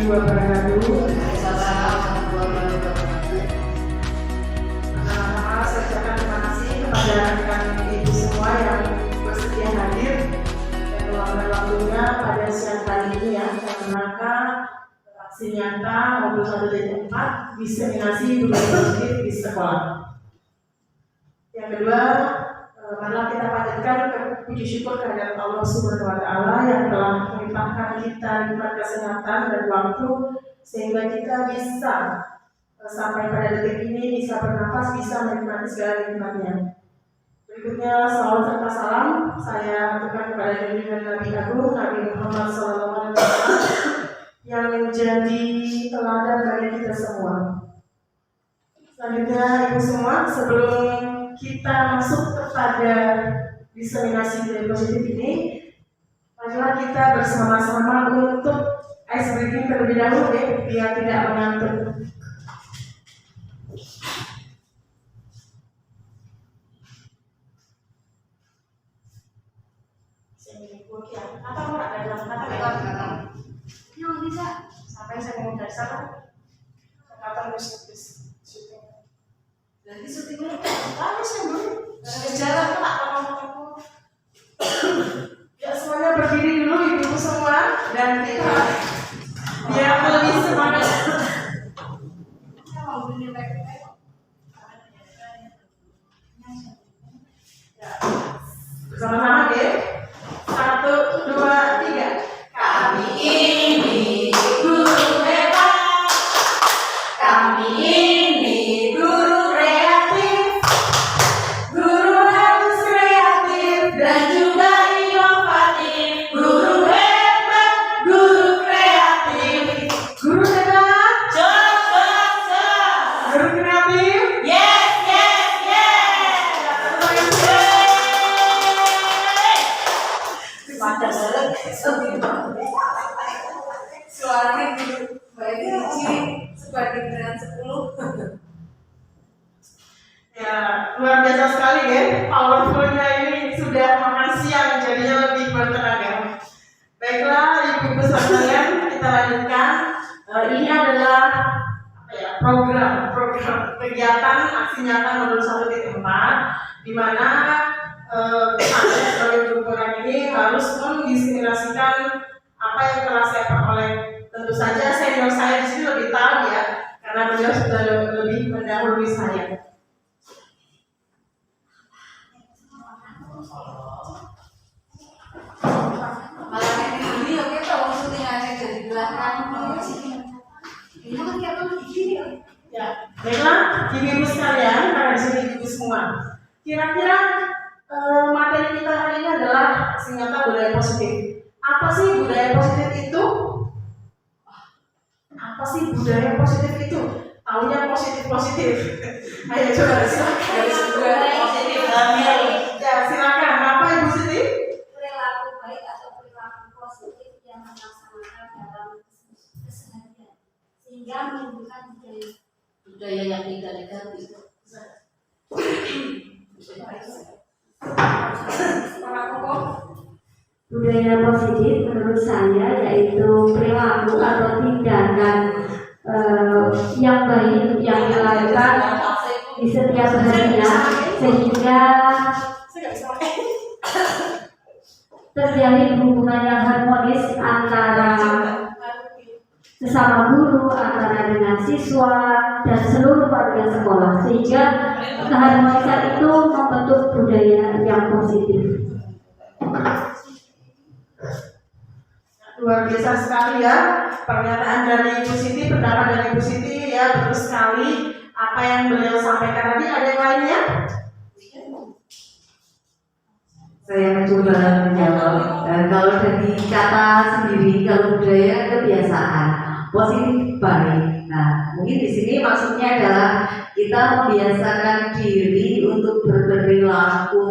wabarakatuh. Pertama-tama saya ucapkan terima kasih kepada rekan ibu semua yang bersedia hadir dan meluangkan waktunya pada siang hari ini ya, dalam rangka aksi nyata 21.4 diseminasi budaya positif di sekolah. Yang kedua, marilah kita panjatkan puji syukur kehadirat Allah Subhanahu wa Ta'ala yang telah melimpahkan kita nikmat kesehatan dan waktu sehingga kita bisa sampai pada detik ini bisa bernafas, bisa menikmati segala nikmatnya. Berikutnya salawat serta salam saya aturkan kepada junjungan Nabi Agung Nabi Muhammad SAW yang menjadi teladan bagi kita semua. Selanjutnya ibu semua, sebelum kita masuk kepada diseminasi budaya positif ini, marilah kita bersama-sama untuk ice breaking terlebih dahulu ya, biar tidak mengantuk. Apa mau ada dalam kata yang bisa sampai saya mau dari sana kata musik syuting jadi syutingnya habis ya bu jalan tuh tak ngomong ya semuanya berdiri dulu ibu semua dan kita biar lebih semangat saya mau beli baik-baik bersama-sama ya. 1, 2, 3. Kami ini guru hebat. Kami ini guru kreatif. Guru harus kreatif dan juga inovatif. Guru hebat, guru kreatif. Guru hebat. Guru kreatif. Yes. Macam suaranya gitu baik kecil sebagai dengan 10 ya luar biasa sekali ya powerfulnya ini sudah makan siang jadinya lebih bertenaga. Baiklah ibu-ibu sekalian kita lanjutkan. Ini adalah program kegiatan aksi nyata modul 1.4 di mana saya sebagai guru program ini harus mendiseminasikan apa yang telah saya peroleh. Tentu saja senior saya di sini lebih tahu ya, karena beliau sudah lebih mendahului saya. Malah ini oke kalau syutingannya jadi belakang. Ini kan kayak begini ya. Baiklah, ibu-ibu sekalian, karena di sini ibu semua. Kira-kira materi kita hari ini adalah aksi nyata budaya positif. Apa sih budaya positif itu? Apa sih budaya positif itu? Taunya positif. Ayo coba silakan. Budaya positif. Ya silakan. Apa Ibu Siti? Perilaku baik atau perilaku positif yang melaksanakan dalam keseharian sehingga menimbulkan budaya yang tidak negatif. Budaya positif menurut saya yaitu perilaku atau tindakan yang baik yang dilakukan di setiap harinya sehingga terjalin hubungan yang harmonis antara sesama guru, antara dengan siswa dan seluruh warga sekolah sehingga keharmonisan itu membentuk budaya yang positif. Luar biasa sekali ya pernyataan dari Ibu Siti, pendapat dari Ibu Siti ya, betul sekali apa yang beliau sampaikan tadi. Ada yang lainnya? Saya mencoba menjawab. Kalau dari kata sendiri, kalau budaya kebiasaan positif baik. Nah, mungkin di sini maksudnya adalah kita membiasakan diri untuk berperilaku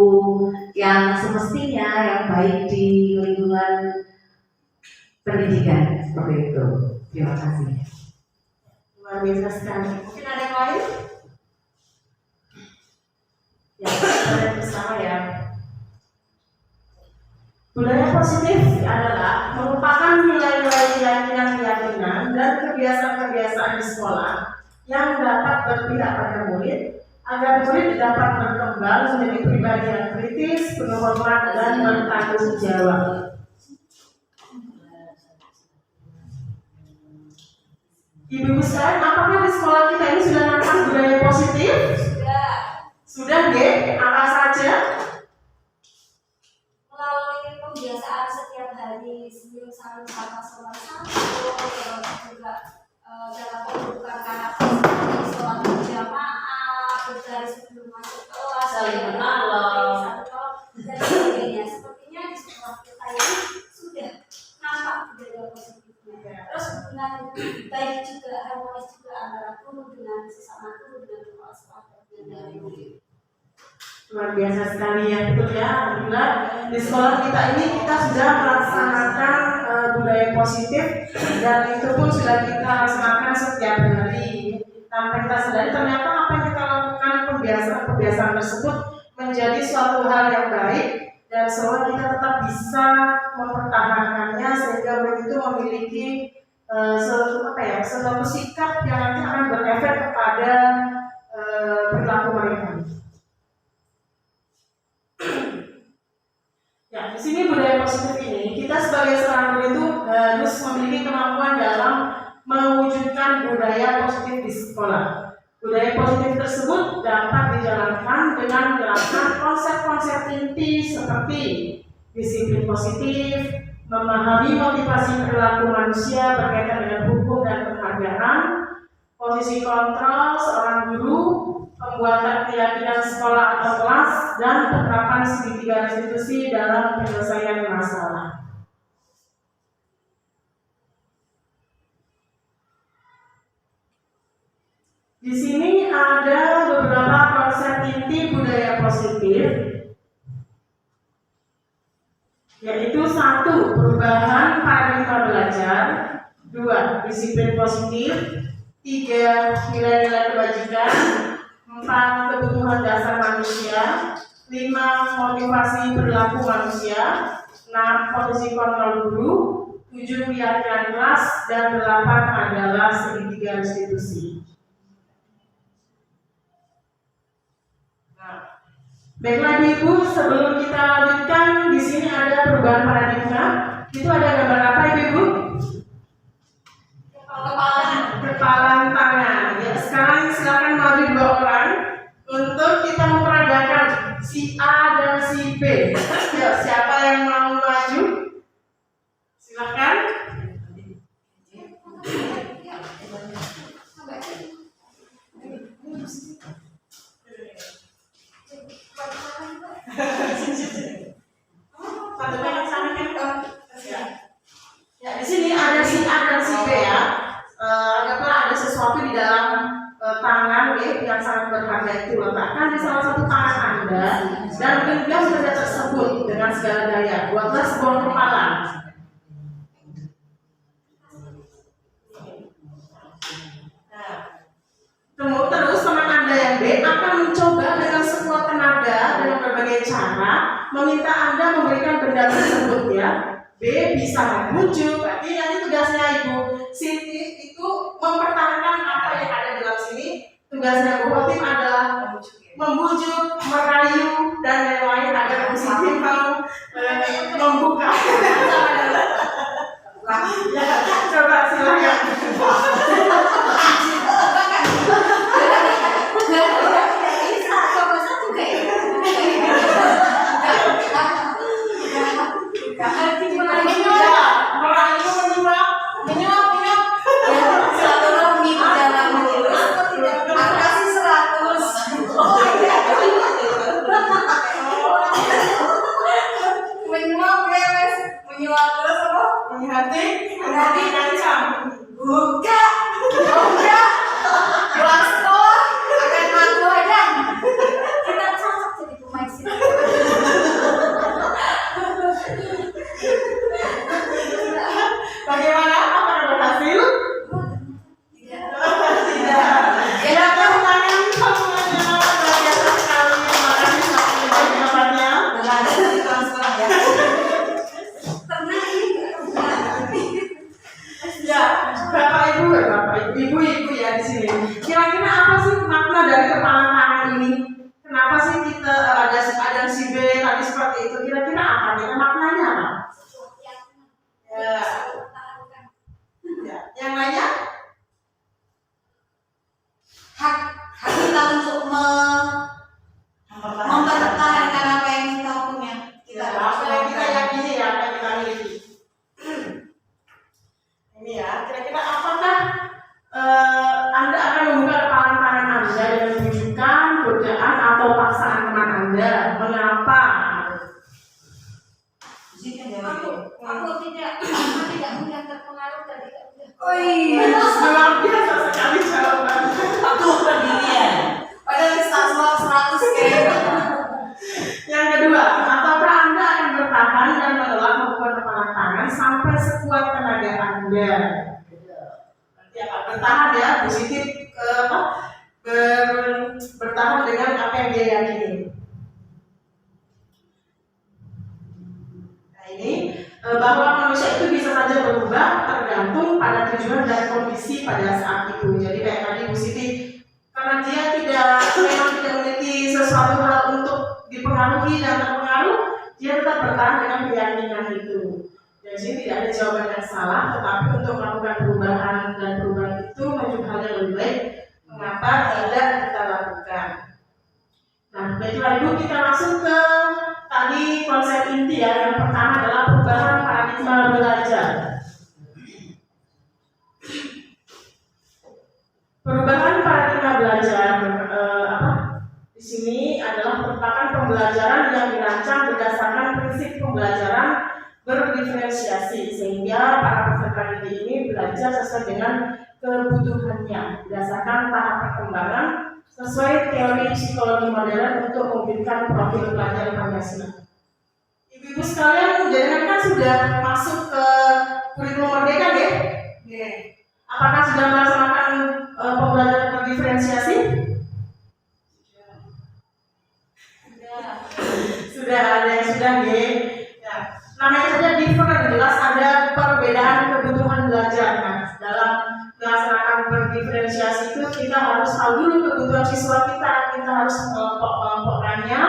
yang semestinya yang baik di lingkungan pendidikan seperti itu. Terima kasih. Luar biasa sekali. Mungkin ada yang lain? Ya, kita bersama ya. Budaya positif adalah merupakan nilai-nilai keyakinan dan kebiasaan-kebiasaan di sekolah yang dapat berpihak pada murid agar murid dapat berkembang menjadi pribadi yang kritis, penuh hormat dan bertanggung jawab. Ibu-ibu sekalian, apakah di sekolah kita ini sudah nampak budaya positif? Sudah, deh. Apa saja? Melalui kebiasaan setiap hari sebelum saling sapa sholat satu, terus juga dalam pembukaan karakter seperti sholat berjamaah, berbaris sebelum masuk kelas, Saling menolong, dan sebagainya. Sepertinya di sekolah kita ini sudah nampak budaya positifnya. Terus hubungan baik juga, harmonis juga antara guru dengan sesama guru dengan kepala sekolah dan dari murid. Luar biasa sekali ya, betul ya. Alhamdulillah di sekolah kita ini kita sudah melaksanakan budaya positif dan itu pun sudah kita laksanakan setiap hari. Tanpa kita sadari ternyata apa yang kita lakukan kebiasaan tersebut menjadi suatu hal yang baik dan semua kita tetap bisa mempertahankannya sehingga begitu memiliki suatu sikap yang nanti akan berefek kepada perilaku mereka. Ya, di sini budaya positif ini kita sebagai seorang guru itu harus memiliki kemampuan dalam mewujudkan budaya positif di sekolah. Budaya positif tersebut dapat dijalankan dengan menerapkan konsep-konsep inti seperti disiplin positif, memahami motivasi perilaku manusia berkaitan dengan hukum dan penghargaan, posisi kontrol seorang guru, pembuatan keyakinan sekolah atau kelas, dan penerapan segitiga restitusi dalam penyelesaian masalah. Di sini ada beberapa konsep inti budaya positif, yaitu 1. Perubahan paradigma belajar, 2. Disiplin positif, 3. Nilai-nilai kebajikan, 4. Kebutuhan dasar manusia, 5. Motivasi perilaku manusia, 6. Posisi kontrol guru, 7. Keyakinan kelas, dan 8 adalah segitiga restitusi. Baiklah Ibu, sebelum kita lanjutkan, di sini ada perubahan paradigma. Itu ada gambar apa Ibu? Kepalan tangan. Ya, sekarang silakan maju 2 orang untuk kita memperagakan si A dan si B. Ya, siapa yang mau maju? Silakan. Ya, di sini ada si A dan si B ya. Anggaplah ada sesuatu di dalam tangan yang sangat berharga itu, letakkan di salah satu tangan Anda dan genggam benda tersebut dengan segala daya. Buatlah sebuah kepalan. Terus teman Anda yang B akan mencoba dengan sekuat tenaga dengan berbagai cara meminta Anda memberikan benda tersebut ya. B bisa membujuk, berarti nanti tugasnya Ibu Siti itu mempertahankan apa yang ada dalam sini. Tugasnya Bu Hotim adalah membujuk, merayu, dan lain-lain agar Bu Siti mau membuka. Ya, coba silakan. ibu-ibu ya di sini. Kira-kira apa sih makna dari kepalan tangan ini? Kenapa sih kita ada si B tadi seperti itu? Kira-kira apa nih? Maknanya apa? Ya. Ya. Yang lainnya? Hak kita untuk mempertahankan apa yang kita punya. Apa yang kita yakini ya, apa yang kita miliki. Ini ya, kira-kira apakah Anda akan membuka kepalan tangan Anda dan menunjukkan godaan atau paksaan teman Anda? Mengapa? Aku tidak mudah terpengaruh dari Oh iya, luar biasa sekali jawabannya. Aku pendirian. Padahal status 100 kayaknya. Yang kedua, ataukah Anda akan bertahan dan menolak membuka kepalan tangan sampai sekuat tenaga Anda? Nanti akan bertahan ya, positif bertahan dengan apa yang dia yakini. Nah ini bahwa manusia itu bisa saja berubah tergantung pada tujuan dan kondisi pada saat itu. Jadi kayak tadi Bu Siti, karena dia memang tidak memiliki sesuatu hal untuk dipengaruhi dan terpengaruh, dia tetap bertahan dengan keyakinan itu. Jadi sini tidak ada jawaban yang salah, tetapi untuk melakukan perubahan dan perubahan itu menuju hal yang lebih baik, mengapa tidak kita lakukan? Nah, baiklah Ibu, kita langsung ke tadi konsep inti ya. Yang pertama adalah perubahan paradigma belajar. Perubahan paradigma belajar di sini adalah merupakan pembelajaran yang dirancang berdasarkan prinsip pembelajaran berdiferensiasi, sehingga para peserta didik ini belajar sesuai dengan kebutuhannya berdasarkan tahap perkembangan sesuai teori psikologi modern untuk memberikan profil pelajar Pancasila. Ibu-ibu sekalian, jangan kan sudah masuk ke kurikulum merdeka ya? Apakah sudah melaksanakan pembelajaran berdiferensiasi? Sudah ada yang sudah ya. Namanya saja different, jelas ada perbedaan kebutuhan belajar. Nah, dalam melaksanakan berdiferensiasi itu kita harus tahu dulu kebutuhan siswa kita harus mengelompokkannya,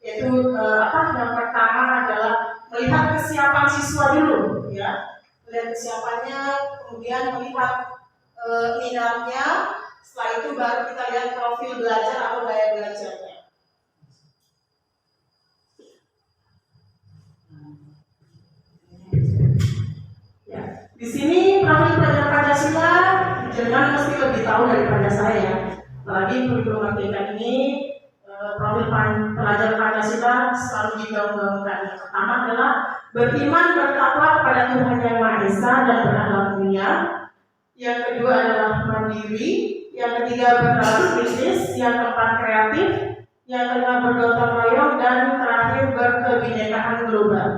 yaitu yang pertama adalah melihat kesiapan siswa dulu ya, melihat kesiapannya, kemudian melihat minatnya, setelah itu baru kita lihat profil belajar atau gaya belajarnya. Di sini profil pelajar Pancasila jangan mesti lebih tahu daripada saya. Apalagi kurikulum merdeka ini profil pelajar Pancasila selalu digaung-gaungkan. Yang pertama adalah beriman bertakwa kepada Tuhan Yang Maha Esa dan berakhlak mulia. Yang kedua adalah mandiri. Yang ketiga bernalar kritis. Yang keempat kreatif. Yang kelima bergotong royong dan terakhir berkebinekaan global.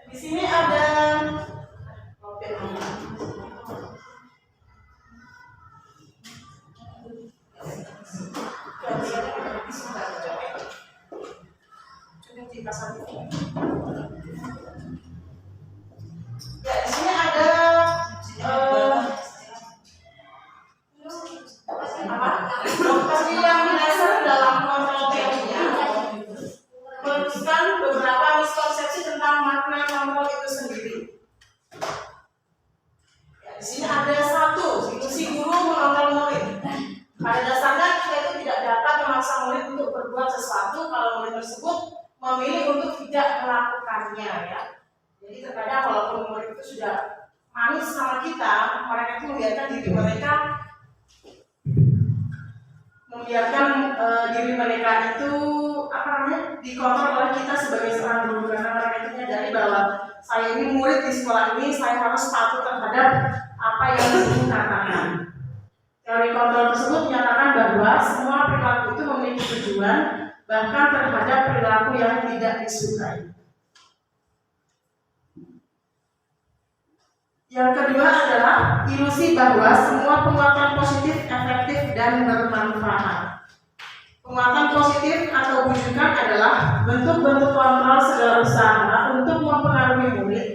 Di sini ada di sini ada yang mendasar dalam kontrol teorinya merumuskan beberapa miskonsepsi tentang makna kontrol itu sendiri. Di sini ada satu, fungsi guru mengontrol murid. Pada dasarnya kita itu tidak dapat memaksa murid untuk berbuat sesuatu kalau murid tersebut memilih untuk tidak melakukannya ya. Jadi terkadang walaupun murid itu sudah manis sama kita, mereka itu membiarkan diri mereka itu dikontrol oleh kita sebagai seorang guru, karena mereka itu menyadari bahwa saya ini murid di sekolah ini, saya harus patuh terhadap apa yang guru katakan. Teori kontrol tersebut menyatakan bahwa semua perilaku itu memiliki tujuan, bahkan terhadap perilaku yang tidak disukai. Yang kedua adalah ilusi bahwa semua penguatan positif, efektif, dan bermanfaat. Penguatan positif atau bujukan adalah bentuk-bentuk kontrol segala usaha untuk mempengaruhi murid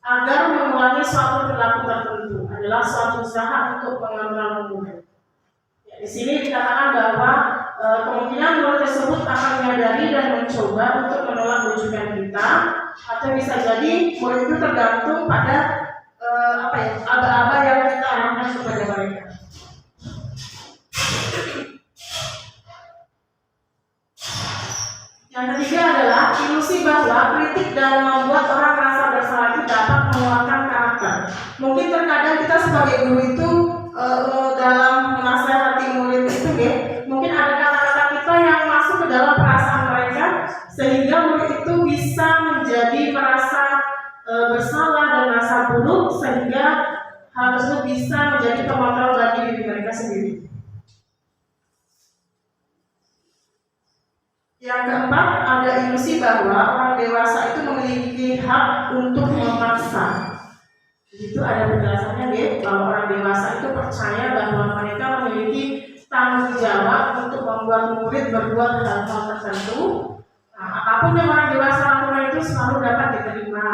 agar mengulangi suatu perilaku tertentu adalah suatu usaha untuk mengontrol murid. Ya, di sini dikatakan bahwa kemungkinan murid tersebut akan menyadari dan mencoba untuk menolak bujukan kita, atau bisa jadi murid itu tergantung pada aba-aba yang kita arahkan kepada mereka. Yang ketiga adalah ilusi bahwa kritik dan membuat orang merasa bersalah itu dapat menguatkan karakter. Mungkin terkadang kita sebagai guru itu dalam menasihati murid itu ya, mungkin ada kata-kata kita yang masuk ke dalam perasaan mereka sehingga murid itu bisa menjadi merasa bersalah dan merasa buruk, sehingga hal tersebut bisa menjadi pengontrol bagi diri mereka sendiri. Yang keempat, ada ilusi bahwa orang dewasa itu memiliki hak untuk memaksa. Itu ada penjelasannya ya, bahwa orang dewasa itu percaya bahwa mereka memiliki tanggung jawab untuk membuat murid berbuat hal-hal tertentu. Nah, apapun yang orang dewasa lakukan itu selalu dapat diterima.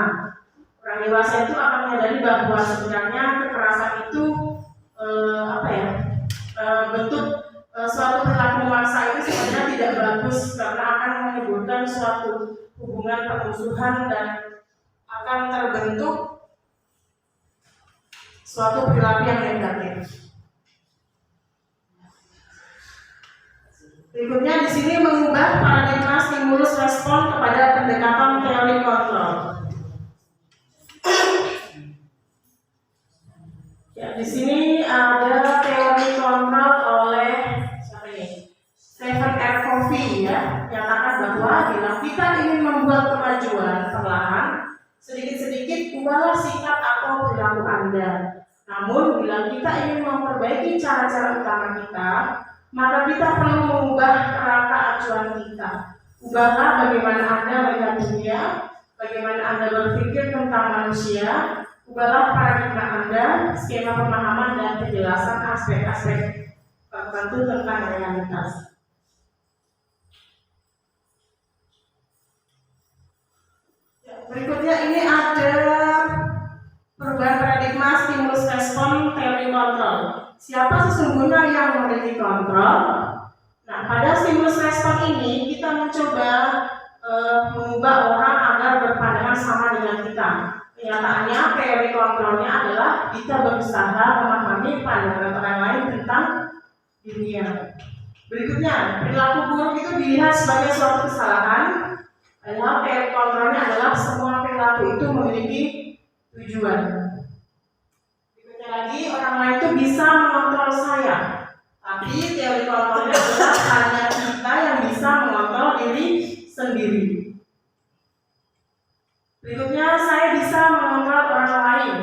Orang dewasa itu akan menyadari bahwa sebenarnya kekerasan itu bentuk suatu perilaku memaksa itu sebenarnya tidak bagus, karena akan menimbulkan suatu hubungan permusuhan dan akan terbentuk suatu perilaku yang negatif. Berikutnya di sini mengubah paradigma stimulus respon kepada pendekatan teori kontrol. Ya, di sini ada teori kontrol oleh siapa ini? Stephen R. Covey ya, nyatakan bahwa bila kita ingin membuat kemajuan perlahan, sedikit-sedikit ubahlah sikap atau perilaku Anda. Namun bila kita ingin memperbaiki cara-cara utama kita, maka kita perlu mengubah kerangka acuan kita. Ubahlah bagaimana Anda melihat dunia, bagaimana Anda berpikir tentang manusia. Ubahlah paradigma Anda, skema pemahaman dan penjelasan aspek-aspek tertentu tentang realitas. Berikutnya ini ada perubahan paradigma stimulus respon teori kontrol. Siapa sesungguhnya yang memiliki kontrol? Nah, pada stimulus respon ini kita mencoba mengubah orang agar berpandangan sama dengan kita. Kenyataannya teori kontrolnya adalah kita berusaha memahami pandangan orang lain tentang dunia. Berikutnya, perilaku buruk itu dilihat sebagai suatu kesalahan. Padahal teori kontrolnya adalah semua perilaku itu memiliki tujuan. Berikutnya lagi, orang lain itu bisa mengontrol saya, tapi teori kontrolnya adalah hanya kita yang bisa mengontrol diri sendiri. Berikutnya, saya bisa mengontrol orang lain.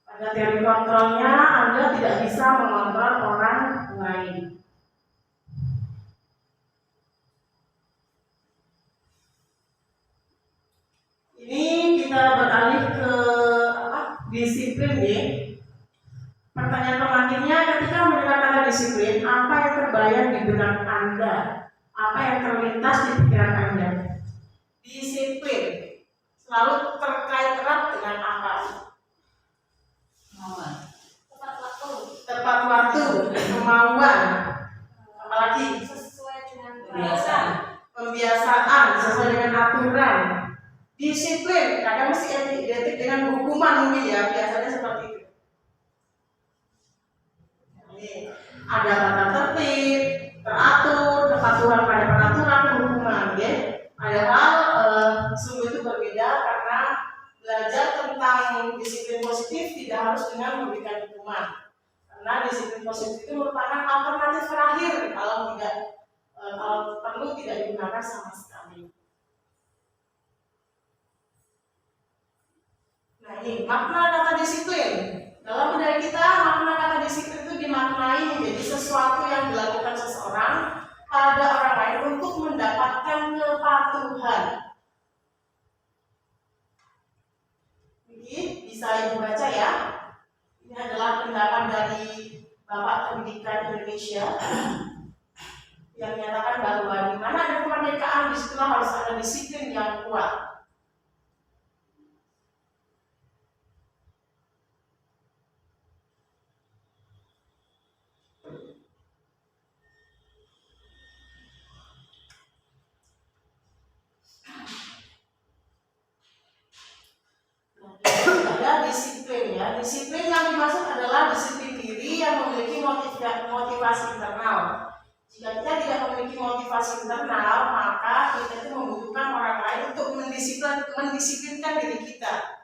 Pada teori kontrolnya, Anda tidak bisa mengontrol orang lain. Ini kita beralih ke disiplin ya. Pertanyaan pemakinya, ketika mendengar kata disiplin, apa yang terbayang di benak Anda? Apa yang terlintas di pikiran Anda? Disiplin selalu terkait erat dengan apa? Tepat waktu, kemauan, apalagi Sesuai dengan pembiasaan, sesuai dengan aturan. Disiplin kadang mesti identik dengan hukuman mungkin ya, biasanya seperti itu. Ini ada tata tertib, teratur, kepatuhan pada peraturan, hukuman ya. Padahal sungguh itu berbeda, karena belajar tentang disiplin positif tidak harus dengan memberikan hukuman. Karena disiplin positif itu merupakan alternatif terakhir kalau perlu tidak digunakan sama sekali. Nah, ini makna kata disiplin. Dalam budaya kita, makna kata disiplin itu dimaknai menjadi sesuatu yang dilakukan seseorang pada orang lain untuk mendapatkan kepatuhan. Ini bisa Ibu baca ya. Ini adalah pendapat dari Bapak Pendidikan Indonesia yang menyatakan bahwa di mana ada kemerdekaan, di situlah harus ada disiplin yang kuat. Ada disiplin ya. Disiplin yang dimaksud adalah disiplin diri yang memiliki motivasi internal. Jika kita tidak memiliki motivasi internal, maka kita itu membutuhkan orang lain untuk mendisiplinkan diri kita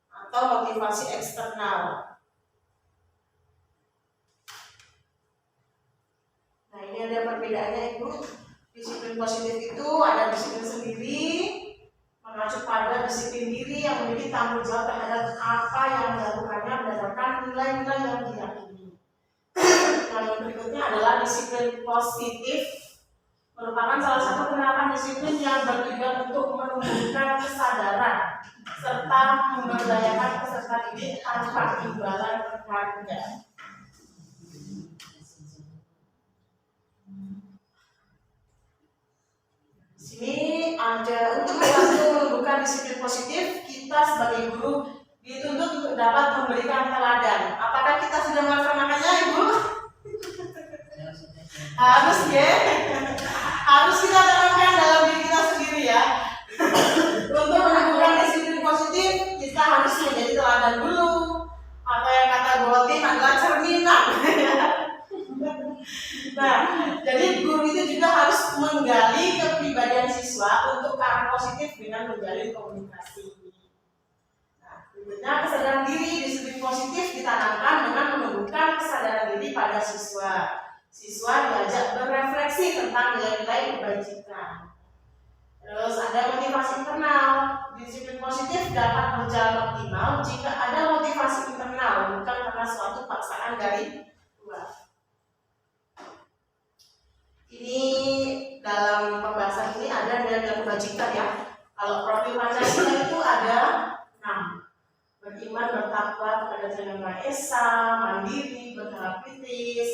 atau motivasi eksternal. Nah, ini ada perbedaannya Ibu. Disiplin positif itu ada disiplin sendiri, mengacu pada disiplin diri yang memiliki tanggung jawab terhadap apa yang dilakukannya berdasarkan nilai-nilai yang diyakini. Yang berikutnya adalah disiplin positif, merupakan salah satu penerapan disiplin yang bertujuan untuk menumbuhkan kesadaran serta memberdayakan peserta didik tanpa imbalan berharga. Ini ada untuk menumbuhkan disiplin positif, kita sebagai guru dituntut untuk dapat memberikan teladan. Apakah kita sudah melaksanakannya, Ibu? Harus ya. Harus kita tanamkan dalam diri kita sendiri ya. Untuk menumbuhkan disiplin positif, kita harus menjadi teladan dulu. Atau yang kata Gotim adalah cerminan. Nah, jadi guru itu juga harus menggali kepribadian siswa untuk ke arah positif dengan menjalin komunikasi. Nah, berikutnya kesadaran diri, disiplin positif ditanamkan dengan menumbuhkan kesadaran diri pada siswa. Siswa diajak berefleksi tentang nilai-nilai kebajikan. Terus ada motivasi internal. Disiplin positif dapat berjalan optimal jika ada motivasi internal, bukan karena suatu paksaan dari luar. Ini dalam pembahasan ini ada nilai-nilai kebajikan ya. Kalau profil Pancasila itu ada 6. Beriman, bertakwa kepada Tuhan Yang Maha Esa, mandiri, berharap kritis.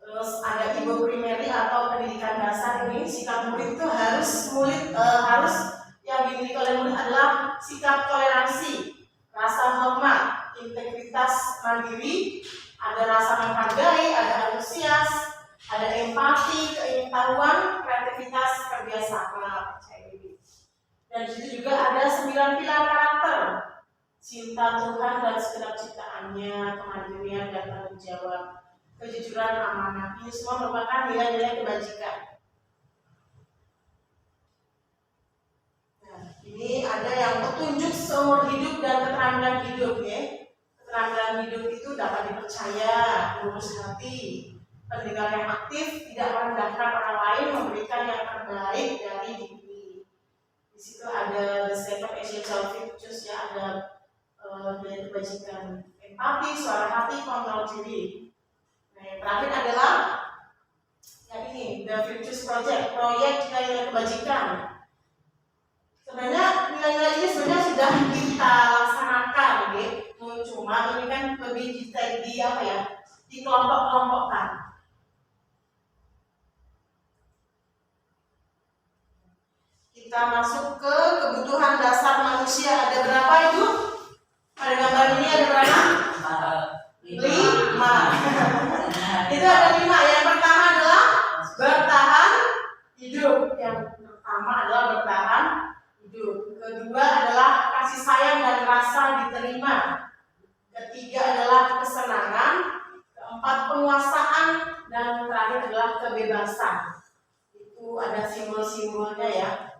Terus ada ibu primary atau pendidikan dasar ini. Sikap murid itu harus yang dimiliki oleh murid adalah sikap toleransi, rasa hormat, integritas mandiri, ada rasa menghargai, ada antusias, ada empati, keingin-tahuan, kreativitas, kerjasama, percaya diri. Dan di situ juga ada 9 pilar karakter: cinta Tuhan dan segenap ciptaannya, kemandirian dan tanggung jawab, kejujuran, amanah. Ini semua merupakan nilai-nilai kebajikan. Nah, ini ada yang petunjuk seumur hidup dan keterampilan hidup ya. Keterampilan hidup itu dapat dipercaya, lurus hati, pendengar yang aktif, tidak merendahkan orang lain, memberikan yang terbaik dari diri. Di situ ada the 7 essential virtues ya, ada nilai kebajikan: empati, suara hati, kontrol diri. Nah, yang terakhir adalah yang ini, the virtues project, proyek nilai-nilai kebajikan. Sebenarnya nilai-nilai ini sebenarnya sudah kita laksanakan, gitu. Cuma ini kan lebih dikelompok-kelompokkan. Kita masuk ke kebutuhan dasar manusia. Ada berapa itu? Pada gambar ini ada berapa? 5. Itu ada 5. Yang pertama adalah bertahan hidup. Yang pertama adalah bertahan hidup. Kedua adalah kasih sayang dan rasa diterima. Ketiga adalah kesenangan. Keempat penguasaan. Dan terakhir adalah kebebasan. Itu ada simbol-simbolnya ya.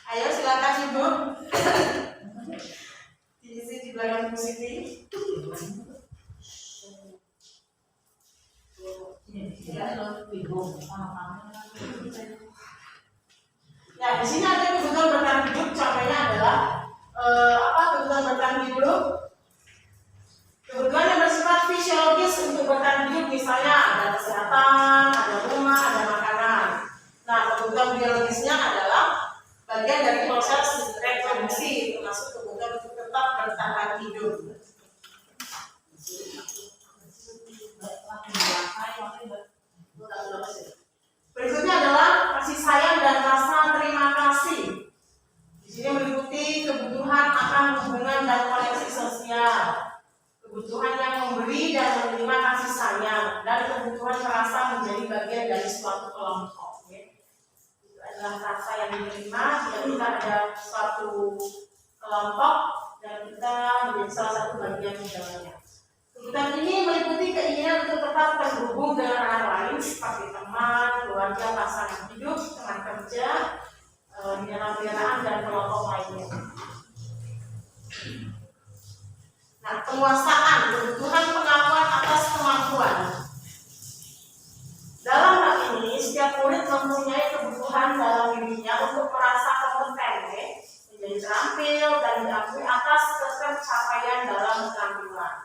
Ayo silakan Ibu. Diisi di belakang Bu Siti. Ya, di sini ada kebutuhan bertahan hidup. Contohnya adalah kebutuhan bertahan hidup? Kebutuhan yang bersifat fisiologis untuk bertahan hidup, misalnya ada kesehatan, ada rumah, ada makanan. Nah, kebutuhan biologisnya adalah bagian dari proses reproduksi, termasuk kebutuhan untuk tetap bertahan hidup. memberi dan menerima kasih sayang dan kebutuhan merasa menjadi bagian dari suatu kelompok. Itu adalah rasa yang diterima jika kita ada suatu kelompok dan kita menjadi salah satu bagian di dalamnya. Kebutuhan ini meliputi keinginan untuk tetap terhubung dengan orang lain seperti teman, keluarga, pasangan hidup, teman kerja, di dalam kendaraan dan kelompok lainnya. Nah, penguasaan, kebutuhan pengakuan atas kemampuan. Dalam hal ini, setiap murid mempunyai kebutuhan dalam dirinya untuk merasa kompeten, menjadi terampil dan diakui atas pencapaian dalam keterampilan.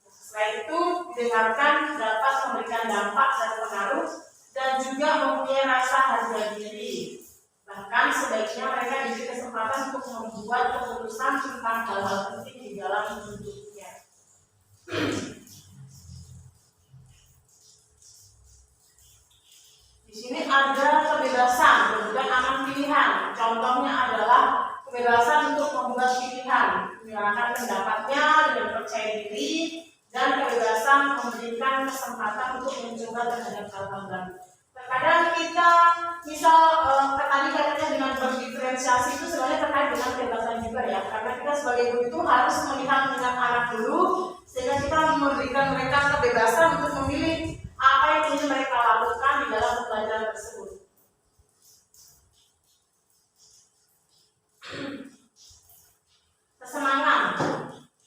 Selain itu, didengarkan dapat memberikan dampak dan pengaruh dan juga mempunyai rasa harga diri. Bahkan sebaiknya mereka diberi kesempatan untuk membuat keputusan tentang hal-hal penting di dalam hidupnya. Di sini ada kebebasan, bukan aman pilihan. Contohnya adalah kebebasan untuk membuat pilihan, menyuarakan pendapatnya dengan percaya diri, dan kebebasan memberikan kesempatan untuk mencoba terhadap hal-hal baru. Terkadang kita, misal tadi katanya dengan berdiferensiasi itu sebenarnya terkait dengan kebebasan juga ya, karena kita sebagai guru itu harus melihat minat anak dulu, sehingga kita memberikan mereka kebebasan untuk memilih apa yang ingin mereka lakukan di dalam pembelajaran tersebut. Kesenangan.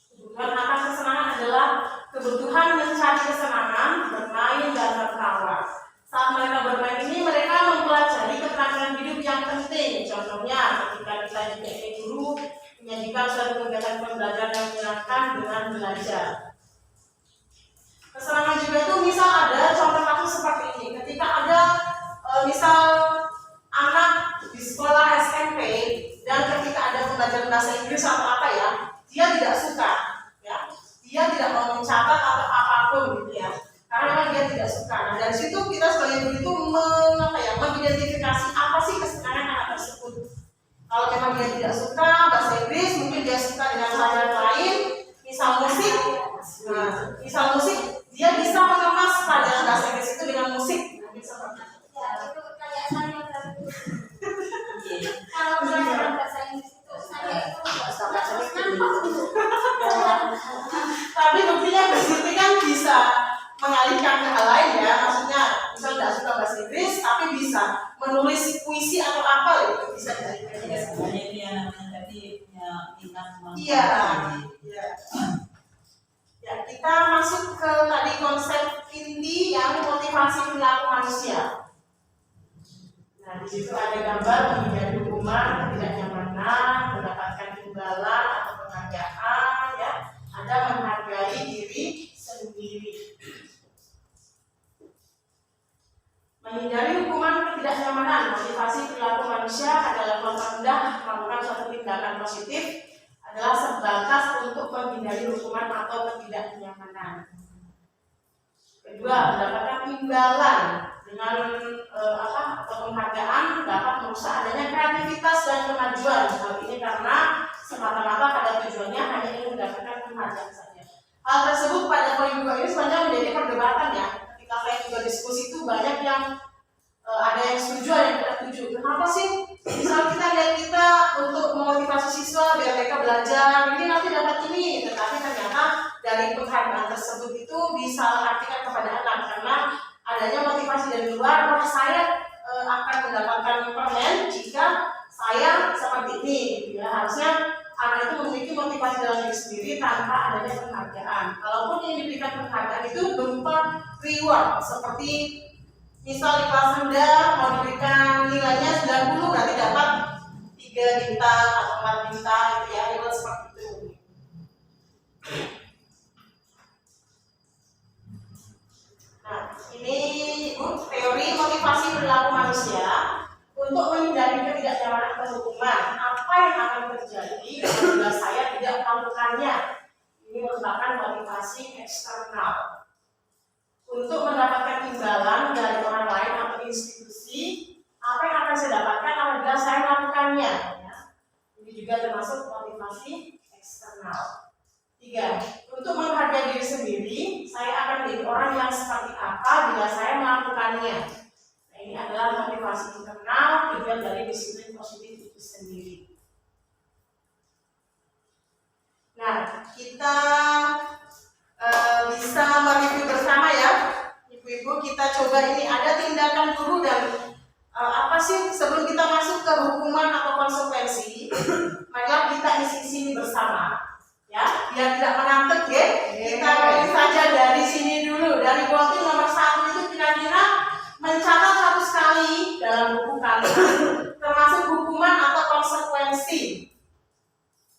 Kebutuhan akan kesenangan adalah kebutuhan mencari kesenangan, bermain dan tertawa. Saat mereka bermain ini, mereka mempelajari keterampilan hidup yang penting. Contohnya, ketika kita jadi guru, menyajikan suatu kegiatan pembelajaran yang menyenangkan dengan belajar. Kesenangan juga itu misal ada contoh kasus seperti ini. Ketika ada misal anak di sekolah SMP dan ketika ada pembelajaran bahasa Inggris atau apa ya, dia tidak suka, ya, dia tidak mau mencatat atau apapun gitu ya, karena memang dia tidak suka. Nah, dari situ kita sebagai guru itu mengidentifikasi apa sih kesenangan anak tersebut. Kalau memang dia tidak suka bahasa Inggris, mungkin dia suka dengan pelajaran lain, misal musik. Nah, misal musik, dia bisa mengemas pelajaran bahasa Inggris itu dengan musik. Nah, bisa Ya, itu kayak saya tadi. Kalau belajar bahasa Inggris itu saya itu tapi buktinya berarti kan bisa mengalihkan ke hal lain ya, maksudnya misal tidak suka bahasa Inggris tapi bisa menulis puisi atau apa itu bisa dialihkan. Sebenarnya itu yang namanya tadi punya minat kemampuan. Iya. Ya, kita masuk ke tadi konsep inti yang motivasi perilaku manusia. Nah, di situ ada gambar menghindari hukuman, ketidaknyamanan, mendapatkan imbalan atau penghargaan, ya. Ada menghargai diri sendiri. Menghindari hukuman ketidaknyamanan, motivasi perilaku manusia adalah kelompok rendah melakukan suatu tindakan positif adalah sebatas untuk menghindari hukuman atau ketidaknyamanan. Kedua, mendapatkan imbalan dengan atau penghargaan dapat merusak adanya kreativitas dan kemajuan. Hal ini karena semata-mata pada tujuannya hanya ingin mendapatkan penghargaan saja. Hal tersebut pada poin 2 ini sebenarnya menjadi perdebatan ya. Ketika saya juga diskusi itu banyak yang ada yang setuju, ada yang tidak setuju. Kenapa sih? Misal kita lihat kita untuk memotivasi siswa biar mereka belajar, ini nanti dapat ini, tetapi ternyata dari penghargaan tersebut itu disalahartikan kepada anak karena adanya motivasi dari luar, bahwa saya akan mendapatkan permen jika saya seperti ini. Ya, harusnya anak itu memiliki motivasi dalam diri sendiri tanpa adanya penghargaan. Kalaupun yang diberikan penghargaan itu berupa reward, seperti misal di kelas rendah mau diberikan nilainya 90 berarti dapat 3 bintang atau 4 bintang gitu ya, reward seperti itu. Nah, ini teori motivasi perilaku manusia untuk menghindari ketidaknyamanan atau hukuman. Apa yang akan terjadi jika saya tidak melakukannya? Ini merupakan motivasi eksternal. Untuk mendapatkan imbalan dari orang lain atau institusi, apa yang akan saya dapatkan apabila saya melakukannya? Ya. Ini juga termasuk motivasi eksternal. 3. Untuk menghargai diri sendiri, apa bila saya melakukannya. Nah, ini adalah motivasi internal tujuan dari disiplin positif itu sendiri. Nah, kita bisa mereview bersama ya, ibu-ibu. Kita coba ini ada tindakan guru dan apa sih sebelum kita masuk ke hukuman atau konsekuensi. Marilah kita isi sini bersama, ya, biar tidak menantang ya. Kita mulai saja dari sini dulu, dari voting nomor 1 itu kira-kira mencatat 100 kali dalam buku kalian, termasuk hukuman atau konsekuensi.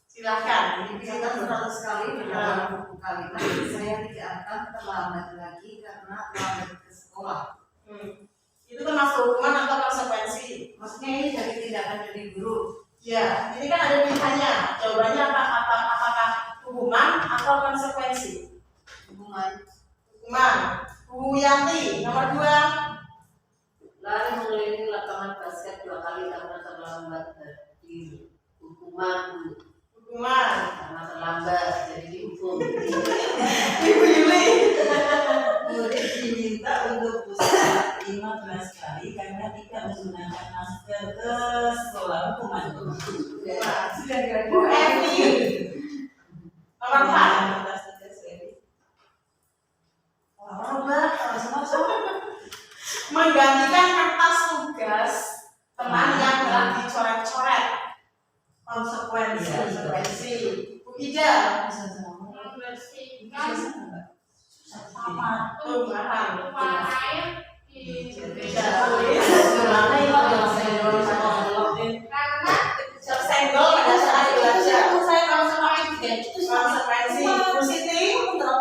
Silahkan. Ini kita 100 kali dalam buku kalimat. Saya tidak akan terlambat lagi karena terlambat ke sekolah. Itu termasuk hukuman atau konsekuensi? Maksudnya ini dari tindakan dari guru. Ya, ini kan ada pilihannya. Jawabannya apakah hukuman atau konsekuensi? Hukuman. Hukuman. Bu Yanti, nomor 2. Lari mengelilingi lapangan basket 2 kali karena terlambat hadir. Hukuman. Hukuman. Karena terlambat jadi dihukum. Ibu Yuli. Murid diminta untuk puasa 15 kali karena tidak menggunakan masker ke sekolah. Hukuman. Sudah Bu Evi, nomor 4. Menggantikan kertas tugas teman yang telah dicoret-coret. Konsekuensi. Bu Ija. Membersihkan Tumpahan air di tidak tulis karena tersenggol pada saat belajar. Konsekuensi. Bu Siti.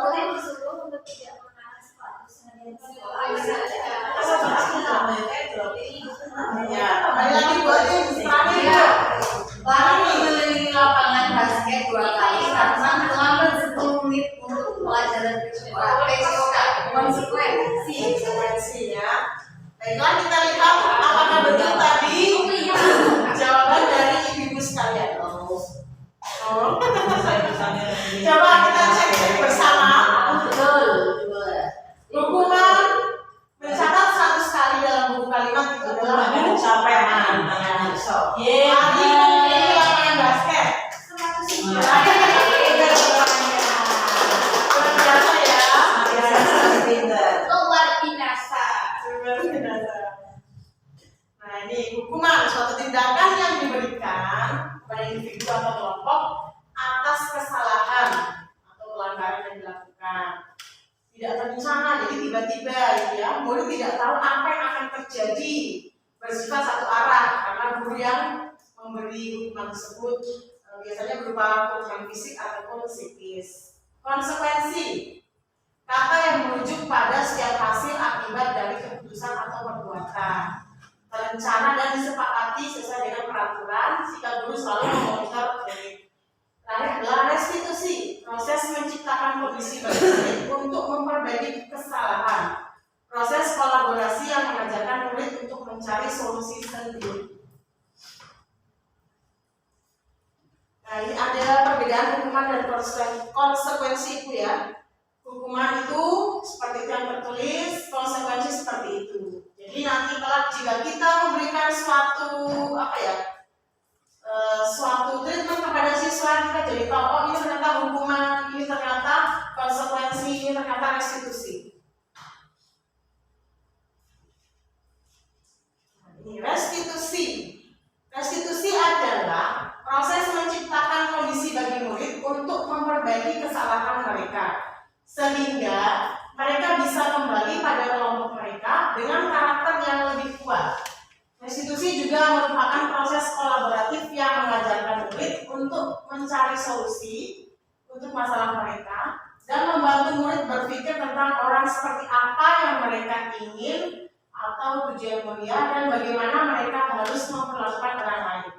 boleh disuruh untuk tidak mengenakan sepatu seharian di sekolah. Ya, kembali lagi buat terakhir. Ya, lari mengelilingi lapangan basket 2 kali karena terlambat 10 menit untuk pelajaran PSK. Konsekuensi ya. Baiklah, kita lihat apakah betul tadi jawaban dari ibu-ibu sekalian. Coba kita cek bersama. Betul. Hukuman mencatat 100 kali dalam buku kalimat itu adalah Pencapaian. lari mengelilingi lapangan basket. Luar biasa ya. Luar biasa. Nah, ini hukuman suatu tindakan yang diberikan pada individu atau kelompok atas kesalahan atau pelanggaran yang dilakukan. Tidak terencana, jadi tiba-tiba ya, murid tidak tahu apa yang akan terjadi, bersifat satu arah karena guru yang memberi hukuman tersebut biasanya berupa hukuman fisik ataupun psikis. Konsekuensi, kata yang merujuk pada setiap hasil akibat dari keputusan atau perbuatan, terencana dan disepakati sesuai dengan peraturan jika guru selalu memonitor murid. Terakhir adalah restitusi, proses menciptakan kondisi bagi murid untuk memperbaiki kesalahan, proses kolaborasi yang mengajarkan murid untuk mencari solusi sendiri. Nah, ini ada perbedaan hukuman dan konsekuensi itu ya. Hukuman itu seperti itu yang tertulis, konsekuensi seperti itu. Jadi nanti kelak jika kita memberikan suatu suatu treatment kepada siswa, kita jadi tahu oh ini ternyata hukuman, ini ternyata konsekuensi, ini ternyata restitusi. Ini restitusi. Restitusi adalah proses menciptakan kondisi bagi murid untuk memperbaiki kesalahan mereka, sehingga mereka bisa kembali pada kelompok mereka dengan karakter yang lebih kuat. Restitusi juga merupakan proses kolaboratif yang mengajarkan murid untuk mencari solusi untuk masalah mereka dan membantu murid berpikir tentang orang seperti apa yang mereka ingin atau tujuan mulia dan bagaimana mereka harus memperlakukan orang lain.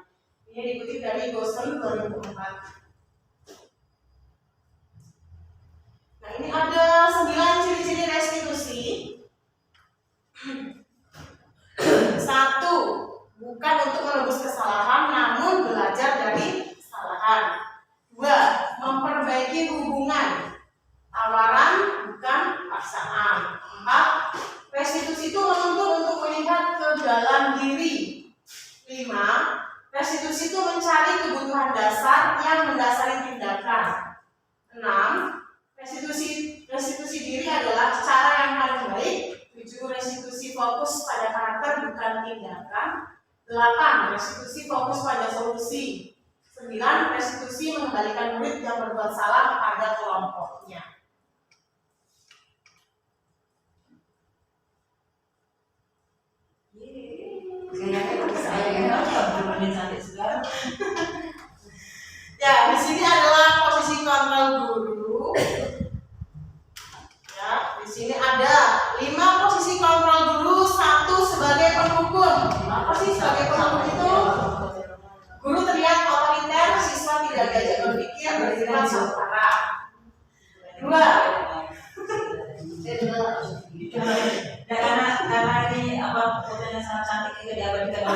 Ini dikutip dari Gosling 2004. Nah, ini ada 9 ciri-ciri restitusi. 1. Bukan untuk menebus kesalahan, namun belajar dari kesalahan. 2. Memperbaiki hubungan, tawaran bukan paksaan. 4. 8. Restitusi fokus pada solusi. 9. Restitusi mengembalikan murid yang berbuat salah pada kelompoknya. Kayaknya saya kan bermain cantik sekarang. Ya, di sini adalah posisi kontrol guru. Ya, di sini ada 5 posisi kontrol guru, 1 sebagai penghukum. Apa sih sebagai penghukum itu? Guru terlihat otoriter, siswa tidak diajak berpikir, bersifat sementara. 2. Ya, karena ini apa fotonya sangat cantik juga diabadikan.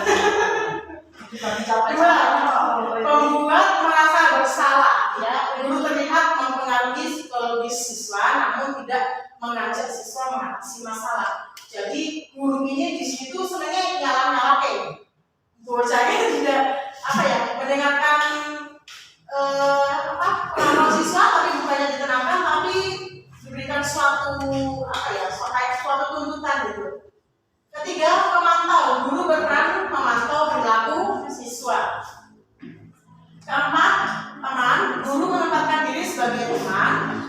2. Membuat merasa bersalah. Ya, guru terlihat mempengaruhi psikologis siswa, namun tidak mengajak siswa mengatasi masalah. Jadi guru ini di situ sebenarnya nyalah-nyalahin. Bocahnya tidak mendengarkan pengalaman siswa, tapi bukannya ditenangkan, tapi diberikan suatu suatu tuntutan gitu. 3. Pemantau. Guru berperan memantau perilaku siswa. 4. Teman. Guru menempatkan diri sebagai teman.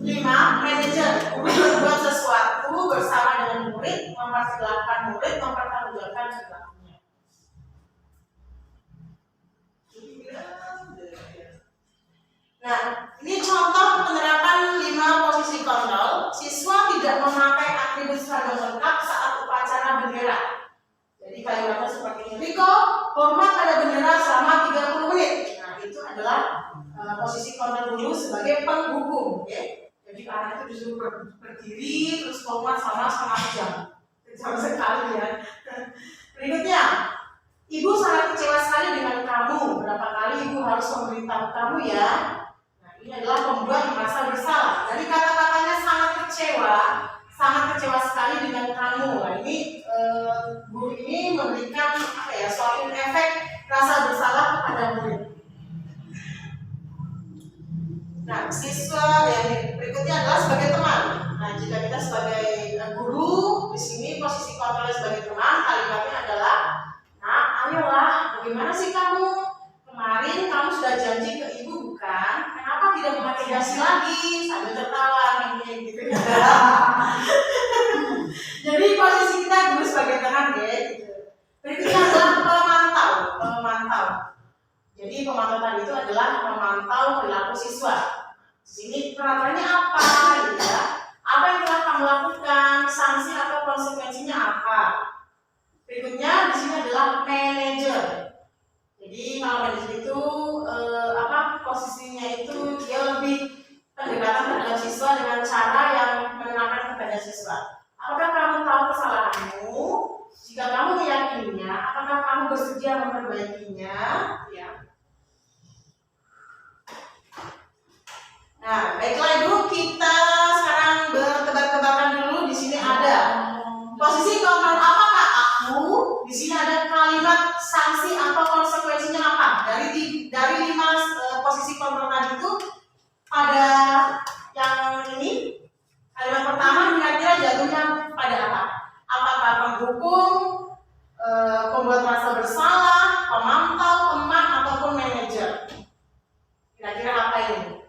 5. Manajer. Guru berbuat sesuatu bersama dengan murid, mempersilahkan murid mempertanggungjawabkan perilakunya. Nah, ini contoh penerapan 5 posisi kontrol. Siswa tidak memakai atribut seragam lengkap saat upacara bendera. Jadi kalimatnya seperti ini. Riko, hormat pada bendera selama 30 menit. Nah, itu adalah posisi kontrol dulu sebagai penghukum. Okay? Jadi anak itu disuruh berdiri terus hormat selama setengah jam. Jam sekali ya. Berikutnya, ibu sangat kecewa sekali dengan kamu. Berapa kali ibu harus memberitahu kamu ya? Ini adalah pembuat merasa bersalah. Jadi kata-katanya sangat kecewa sekali dengan kamu. Nah, ini guru ini memberikan suatu efek rasa bersalah kepada murid. Nah, siswa yang berikutnya adalah sebagai teman. Nah, jika kita sebagai guru di sini posisi kontrolnya sebagai teman, kalimatnya adalah, nah, ayolah, bagaimana sih kamu? Kemarin kamu sudah janji ke ibu bukan? Kenapa tidak memakai dasi lagi? Sambil tertawa nih gitu. Jadi posisi kita dulu sebagai teman ya gitu. Berikutnya adalah pemantau. Jadi pemantau tadi itu adalah memantau perilaku siswa. Di sini peraturannya apa gitu ya? Apa yang telah kamu lakukan? Sanksi atau konsekuensinya apa? Berikutnya di sini adalah manajer. Jadi kalau manajer itu posisinya itu dia lebih pendekatan terhadap siswa dengan cara yang menenangkan kepada siswa. Apakah kamu tahu kesalahanmu? Jika kamu meyakininya, apakah kamu bersedia memperbaikinya? Ya. Nah, baiklah Ibu, kita sekarang bertebak-tebakan dulu. Di sini ada posisi kontrol apakah aku? Di sini ada kalimat sanksi atau konsekuensinya apa? Dari 5 posisi kontrol tadi itu pada yang ini kalimat pertama kira-kira jatuhnya pada apa? Apakah penghukum, pembuat merasa bersalah, pemantau, teman ataupun manajer? Kira-kira apa ini?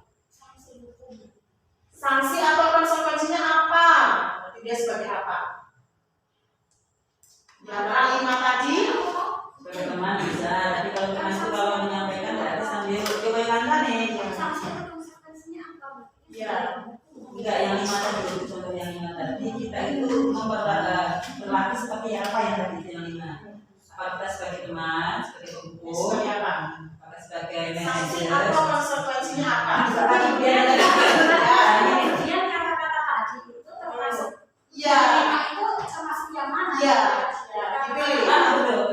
Sanksi atau konsekuensinya apa? Berarti dia sebagai apa? Di antara 5 tadi. Sebagai teman bisa, tapi kalau teman itu kalau menyampaikan berarti sambil coba nih. Sanksi atau konsekuensinya apa? Ya. Enggak, yang 5 tadi, contoh yang 5 tadi kita itu berlaku seperti apa yang tadi itu yang 5. Apakah kita sebagai teman, sebagai penghukum, Sebagai apa? apakah sebagai Sanksi manajer? atau konsekuensinya apa? Kemudian kata-kata tadi itu termasuk Ya. itu termasuk yang mana? Ya. Dipilih.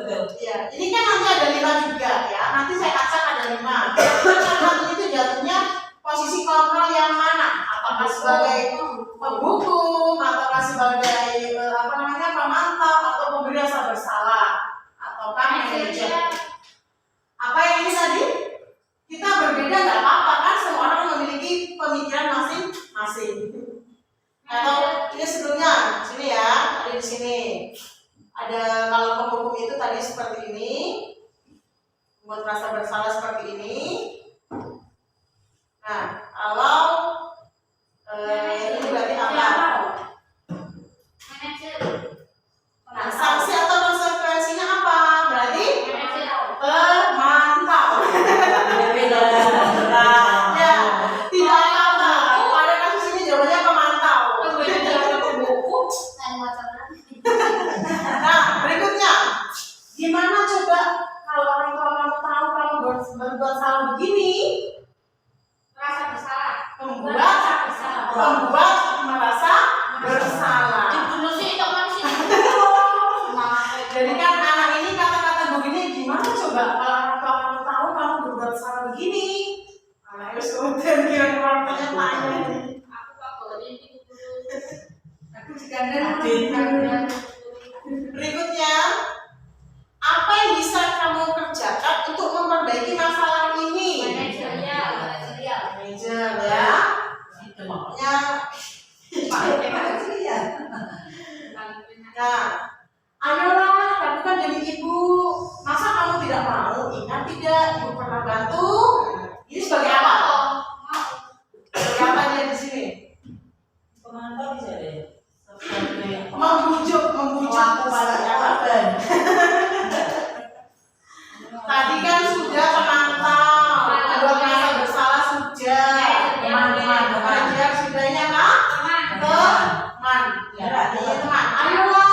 Betul. Ya. Ini kan nanti ada 5 juga ya. Nanti saya acak ada 5. Kira-kira itu jatuhnya posisi kontrol yang mana? Apakah sebagai penghukum, ataukah sebagai pemantau atau pemberi rasa bersalah, ataukah manajer? Apa yang ini tadi? Kita berbeda nggak apa-apa kan? Semua orang memiliki pemikiran masing-masing. Atau ini sebelumnya sini ya, tadi di sini. Ada kalau penghukum itu tadi seperti ini, membuat rasa bersalah seperti ini. Nah, kalau ini berarti apa? Nah, sanksi atau konsekuensinya apa? Berarti pemantau. Berbeda. Ya, tidak apa-apa. Pada kasus ini jawabannya pemantau. Nah, berikutnya, gimana coba kalau orang tua kamu tahu kamu berbuat salah begini, membuat merasa bersalah. Jadi kan anak ini kata-kata begini, gimana coba kalau orang tua kamu tahu kamu berbuat salah begini? Anak harus kemudian kira orang tanya-tanya. Berikutnya, apa yang bisa kamu kerjakan untuk memperbaiki masalah ini? Manajer ya. Itu makanya nah, ayolah, kamu kan jadi ibu, masa kamu tidak mau? Ingat tidak, ibu pernah bantu. Ini sebagai apa? Sebagai apa dia di sini? Pemantau bisa deh. Membujuk kepada jawaban. Tadi kan sudah pemantau, membuat merasa bersalah sudah. Mengajar sudahnya Pak? Teman. Ya, artinya teman. Ayolah.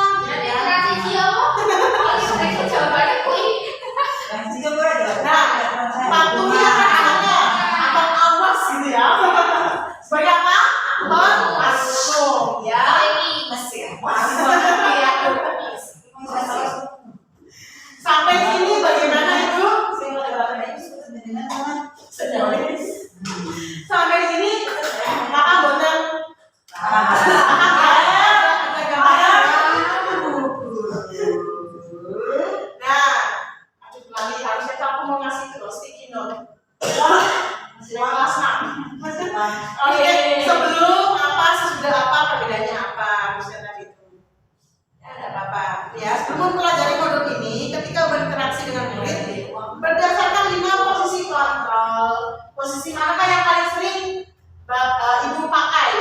Nah, patuhi anak-anaknya atau awas gitu ya. Sebagai apa? Pengasuh ya. Sampai sini bagaimana Ibu? Sampai sini kakak boten. Nah, aduh lagi harusnya aku mau ngasih terus sticky note. Walas nak. Oke, sebelum apa sesudah apa perbedaannya apa harusnya tadi itu. Ya tidak apa-apa. Ya, sebelum mempelajari modul ini, ketika berinteraksi dengan murid, berdasarkan 5 posisi kontrol, posisi manakah yang paling sering Ibu pakai?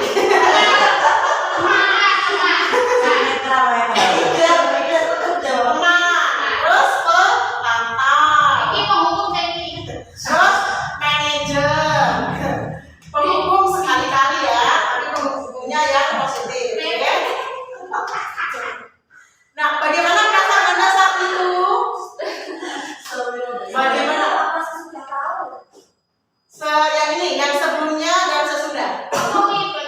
Terus pemantau, terus manajer, penghukum sekali-kali ya, tapi penghukumnya yang positif. Ya? Nah, bagaimana perasaan Anda saat itu? Bagaimana? Yang ini, yang sebelumnya dan sesudah. Ketika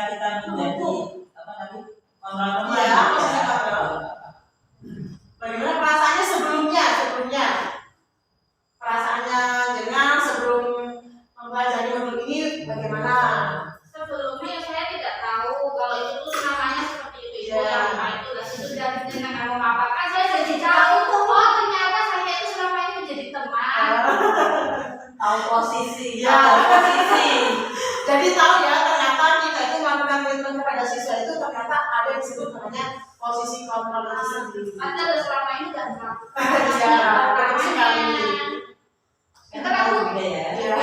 kita menjadi apa tadi kontrol teman. Ya, bagaimana perasaannya sebelumnya? Perasaannya dengan sebelum mempelajari modul ini bagaimana? Sebelumnya saya tidak tahu kalau itu namanya seperti itu. Yang itu lah sudah dengan kamu apa saya jadi tahu. Oh ternyata saya itu selama ini menjadi teman. Tahu posisi. Ya. Tahu posisi. Jadi tahu ya ternyata kita itu melakukan treatment kepada siswa itu ternyata ada yang disebut namanya posisi kontrol itu sendiri. Padahal selama ini tidak tahu. Ya, betul sekali. Kita tahu. Ya.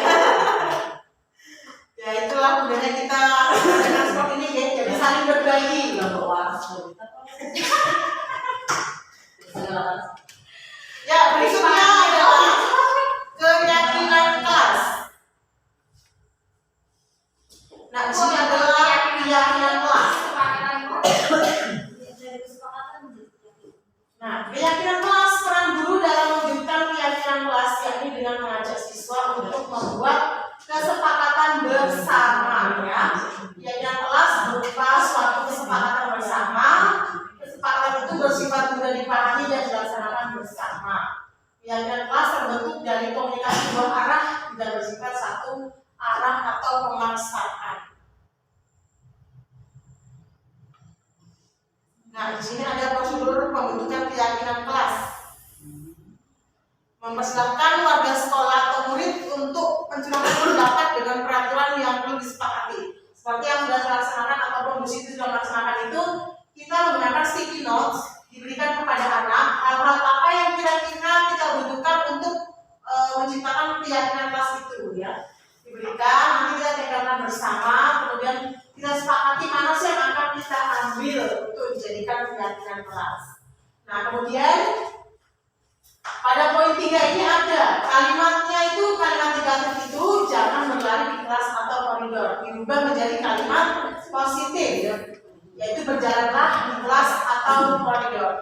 Ya itulah budaya kita dengan seperti ini ya, jadi saling berbagi. Ya berikutnya adalah keyakinan kelas. Nah di sini adalah keyakinan kelas. Nah keyakinan kelas, peran guru dalam mewujudkan keyakinan kelas yakni dengan mengajak siswa untuk membuat kesepakatan bersama ya. Keyakinan kelas berupa suatu kesepakatan bersama. Kesepakatan itu bersifat mudah dipahami dan dilaksanakan bersama. Keyakinan kelas terbentuk dari komunikasi dua arah, tidak bersifat satu arah atau pemaksaan. Nah, di sini ada prosedur pembentukan keyakinan kelas. Mempersilahkan warga sekolah atau murid untuk mencurahkan pendapat dengan peraturan yang belum disepakati. Seperti yang sudah dilaksanakan ataupun Bu Siti sudah melaksanakan itu, kita menggunakan kepentingan kelas. Nah, kemudian pada poin 3 ini ada kalimatnya itu, kalimat negatif itu jangan berlari di kelas atau koridor, diubah menjadi kalimat positif, yaitu berjalanlah di kelas atau koridor.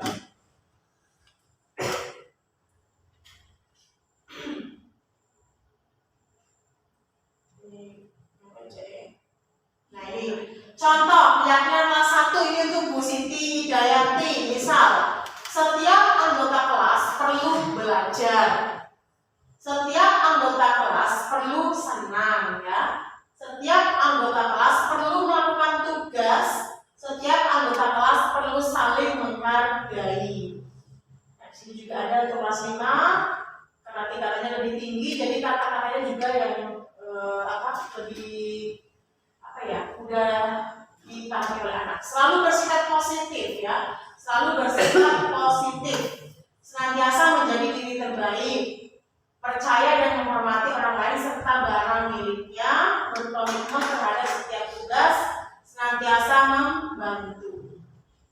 Nah, ini contoh keyakinan kelas 1 ini untuk Bu Siti Dayanti. Misal, setiap anggota kelas perlu belajar. Setiap anggota kelas perlu senang, ya. Setiap anggota kelas perlu melakukan tugas. Setiap anggota kelas perlu saling menghargai. Nah, sini juga ada untuk kelas 5, karena tingkatannya lebih tinggi, jadi kata-katanya juga yang lebih udah dipahami oleh anak. Selalu bersikap positif, ya. Selalu bersikap positif. Senantiasa menjadi diri terbaik. Percaya dan menghormati orang lain serta barang miliknya. Berkomitmen terhadap setiap tugas. Senantiasa membantu.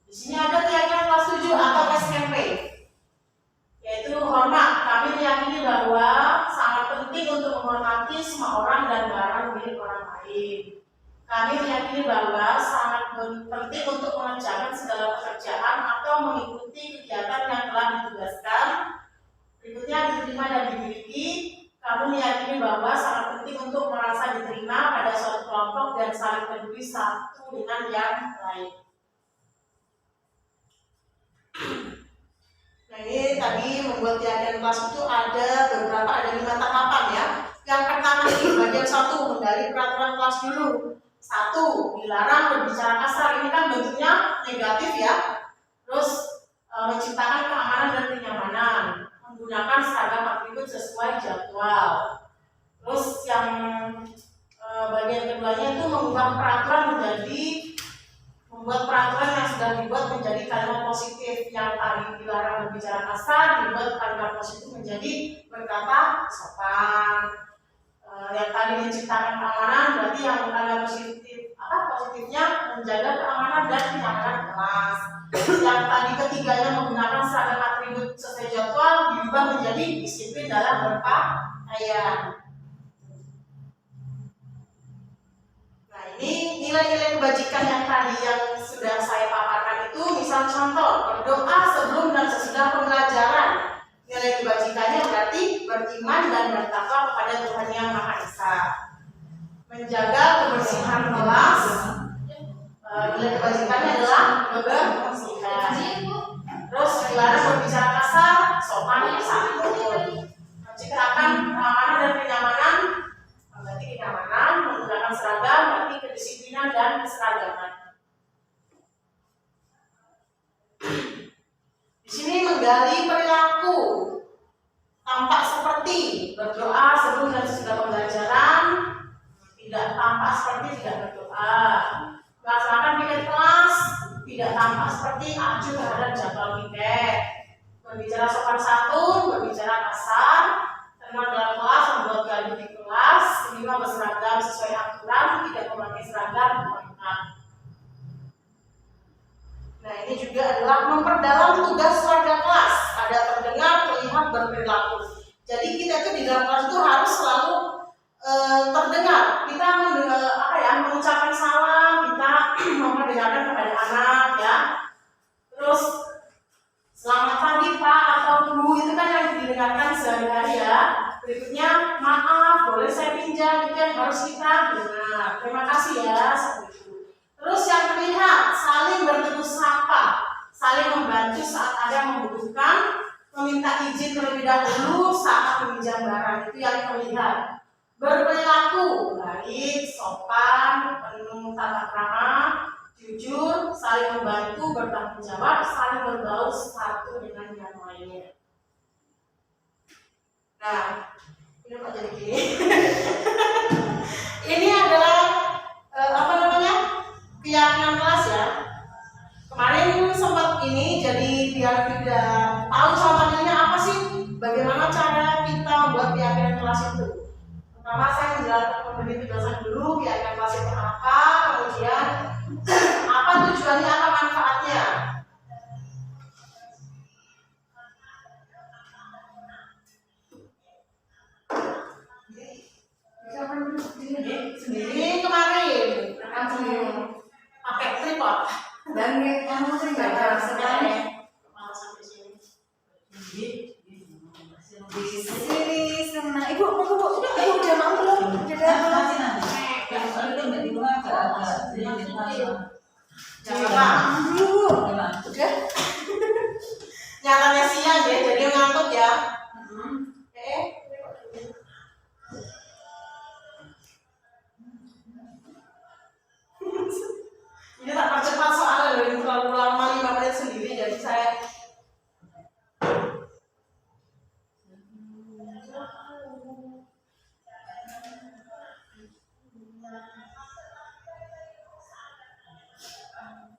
Di sini ada keyakinan kelas 7 atau SMP, yaitu hormat. Kami meyakini bahwa sangat penting untuk menghormati semua orang dan barang milik orang lain. Kami meyakini bahwa sangat penting untuk mengerjakan segala pekerjaan atau mengikuti kegiatan yang telah ditugaskan. Berikutnya, diterima dan dimiliki. Kami meyakini bahwa sangat penting untuk merasa diterima pada suatu kelompok dan saling peduli satu dengan yang lain. Nah, ini tadi membuat keyakinan kelas itu ada 5 tahapan, ya. Yang pertama ini bagian 1, menggali peraturan kelas dulu. 1, dilarang berbicara kasar. Ini kan bentuknya negatif, ya. Terus menciptakan keamanan dan kenyamanan, menggunakan seragam atribut sesuai jadwal. Terus yang bagian keduanya itu membuat peraturan yang sudah dibuat menjadi kalimat positif. Yang tadi dilarang berbicara kasar, dibuat kalimat positif menjadi berkata sopan. Yang tadi menciptakan keamanan, berarti yang kalimat positifnya menjaga keamanan dan kenyamanan kelas. Yang tadi ketiganya menggunakan seragam atribut sesuai jadwal, diubah menjadi disiplin dalam berpakaian. Nah, ini nilai-nilai kebajikan yang tadi yang sudah saya paparkan itu. Misal contoh, berdoa sebelum dan sesudah pembelajaran. Nilai kebajikannya berarti beriman dan bertakwa kepada Tuhan Yang Maha Esa. Menjaga kebersihan kelas. Nilai kebajikannya adalah kebersihan. Terus dilarang berbicara kasar, sopan, santun. Menciptakan keamanan dan kenyamanan, berarti kenyamanan. Menggunakan seragam, berarti kedisiplinan dan keseragaman. Di sini menggali perilaku, tampak seperti berdoa sebelum dan sesudah pembelajaran, tidak tampak seperti tidak berdoa. Melaksanakan piket kelas, tidak tampak seperti acuh terhadap jadwal piket. Berbicara sopan santun, berbicara kasar, tenang dalam kelas, membuat gaduh di kelas, kelima berseragam sesuai aturan, tidak memakai seragam lengkap. Nah, ini juga adalah memperdalam tugas warga kelas. Ada terdengar, terlihat, berperilaku. Jadi kita itu di dalam kelas itu harus selalu terdengar. Kita mengucapkan salam, kita memperdengarkan kepada anak, ya. Terus selamat pagi Pak atau Bu, itu kan yang didengarkan sehari-hari, ya. Berikutnya maaf, boleh saya pinjam, itu yang harus kita dengar. Terima kasih, ya. Terus yang terlihat, saling bertegur sapa, saling membantu saat ada yang membutuhkan, meminta izin terlebih dahulu saat meminjam barang, itu yang terlihat. Berperilaku baik, sopan, penuh tata krama, jujur, saling membantu, bertanggung jawab, saling berbaur satu dengan yang lainnya. Nah, ini kok jadi gini? Ini adalah keyakinan kelas, ya. Kemarin sempat ini, jadi biar tidak tahu contohnya apa sih, bagaimana cara kita membuat keyakinan kelas itu. Pertama saya menjelaskan memberi penjelasan dulu keyakinan kelas itu apa, kemudian apa tujuannya, apa manfaatnya. kuat. Dan kamu tuh nggak Nggak ada sekali. kepala sampai sini. Di sini sama ibu, ibu udah mau belum? Udah belum? Nanti soalnya kan di rumah agak Jangan Pak. Dulu. Udah. Nyalanya siang ya, jadi ngantuk ya. Ini tak percepat soalnya loh, ini terlalu lama 5 menit sendiri, jadi saya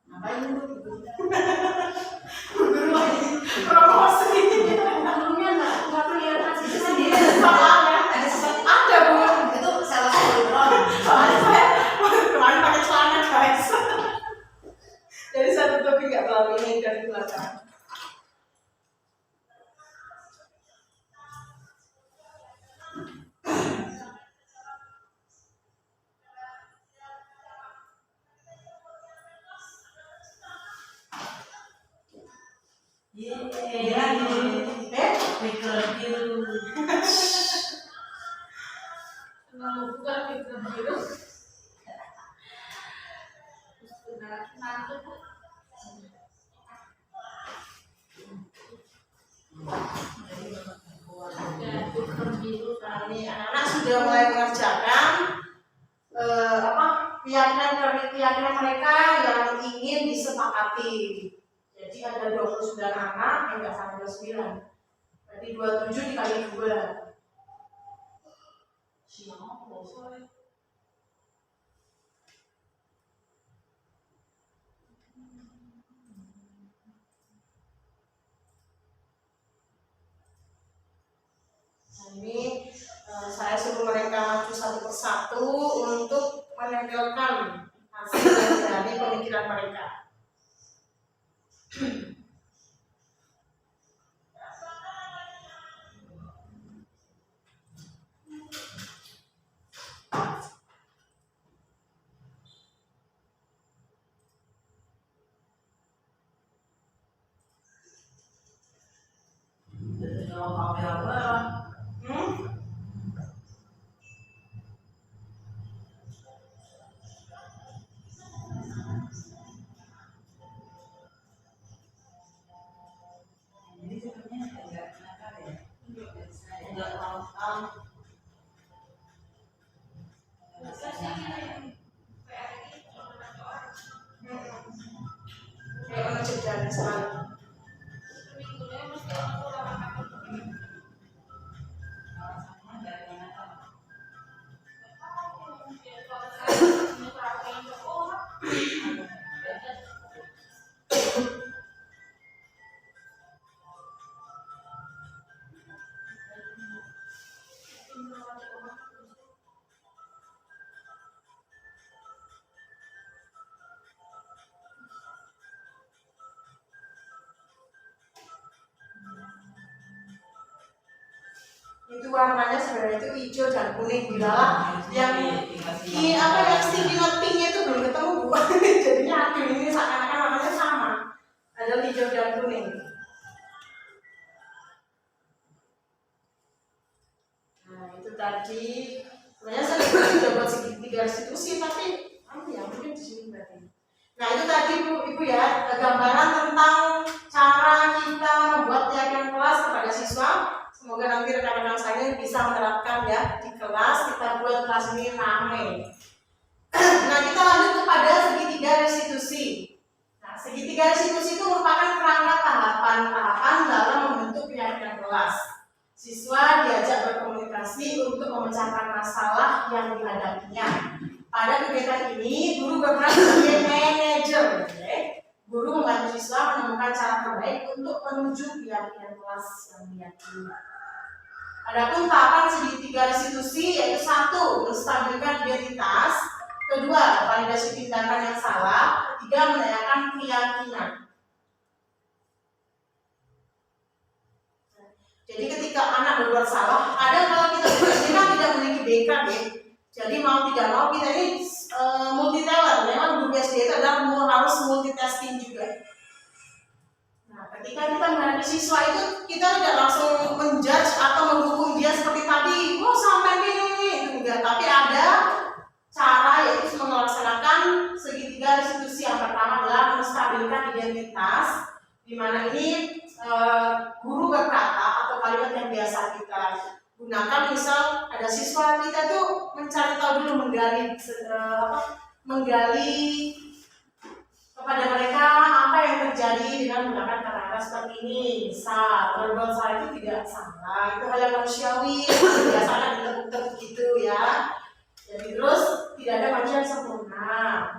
Ngapain dulu? mundur lagi promosi. Gurunya nggak kelihatan sih sendiri. Soalnya ada Bu, Itu salah satu drone. soalnya saya kemarin pakai celana guys. Jadi saya tutupi nggak terlalu ini dari belakang. Bukan pikiran biru. Nanti Nah, ini anak-anak sudah mulai mengerjakan keyakinan mereka yang ingin disepakati. Jadi ada 29 anak, enggak sampai 29. Berarti 27 dikali 2. Nah, ini saya suruh mereka maju satu persatu untuk menempelkan hasil dari pemikiran mereka. Jadi sebenarnya enggak nakal ya. Enggak tahu. Kayak menceritakan sekali. Itu warnanya sebenarnya itu hijau dan kuning bilalah yang yang sticky pinknya itu belum ketemu Bu. Jadinya aduh ini seakan-akan warnanya sama. Ada hijau dan kuning. Nah itu tadi sebenarnya saya sudah buat segitiga restitusi tapi mungkin di sini berarti. Nah itu tadi Ibu ya gambaran tentang cara kita membuat keyakinan kelas kepada siswa. Semoga nanti rekan-rekan saya bisa menerapkan ya di kelas, kita buat kelas ini ramai. Nah kita lanjut kepada segitiga restitusi. Nah segitiga restitusi itu merupakan kerangka tahapan-tahapan dalam membentuk keyakinan kelas. Siswa diajak berkomunikasi untuk memecahkan masalah yang dihadapinya. Pada kegiatan ini, guru berperan sebagai manajer. Guru membantu siswa menemukan cara terbaik untuk menuju keyakinan kelas yang diyakini. Adapun tahapan segitiga restitusi yaitu 1. Menstabilkan identitas, 2. Validasi tindakan yang salah, 3. Menanyakan keyakinan. Jadi ketika anak berbuat salah, kadang kalau kita kan tidak memiliki BK jadi mau tidak mau kita ini multi talent. Memang guru SD itu adalah harus multitasking juga. Nah, ketika kita menghadapi siswa itu, kita tidak langsung menjudge atau menghukum dia seperti tadi, oh sampai ini, itu enggak. Tapi ada cara, yaitu melaksanakan segitiga restitusi. Yang pertama adalah menstabilkan identitas, di mana ini guru berkata atau kalimat yang biasa kita gunakan. Misal ada siswa kita tuh mencari tahu dulu, menggali kepada mereka apa yang terjadi dengan menggunakan kata-kata seperti ini. Misal berbuat salah itu tidak salah, itu hal yang manusiawi, biasanya ditekuk-tekuk gitu ya. Jadi terus tidak ada manusia yang sempurna.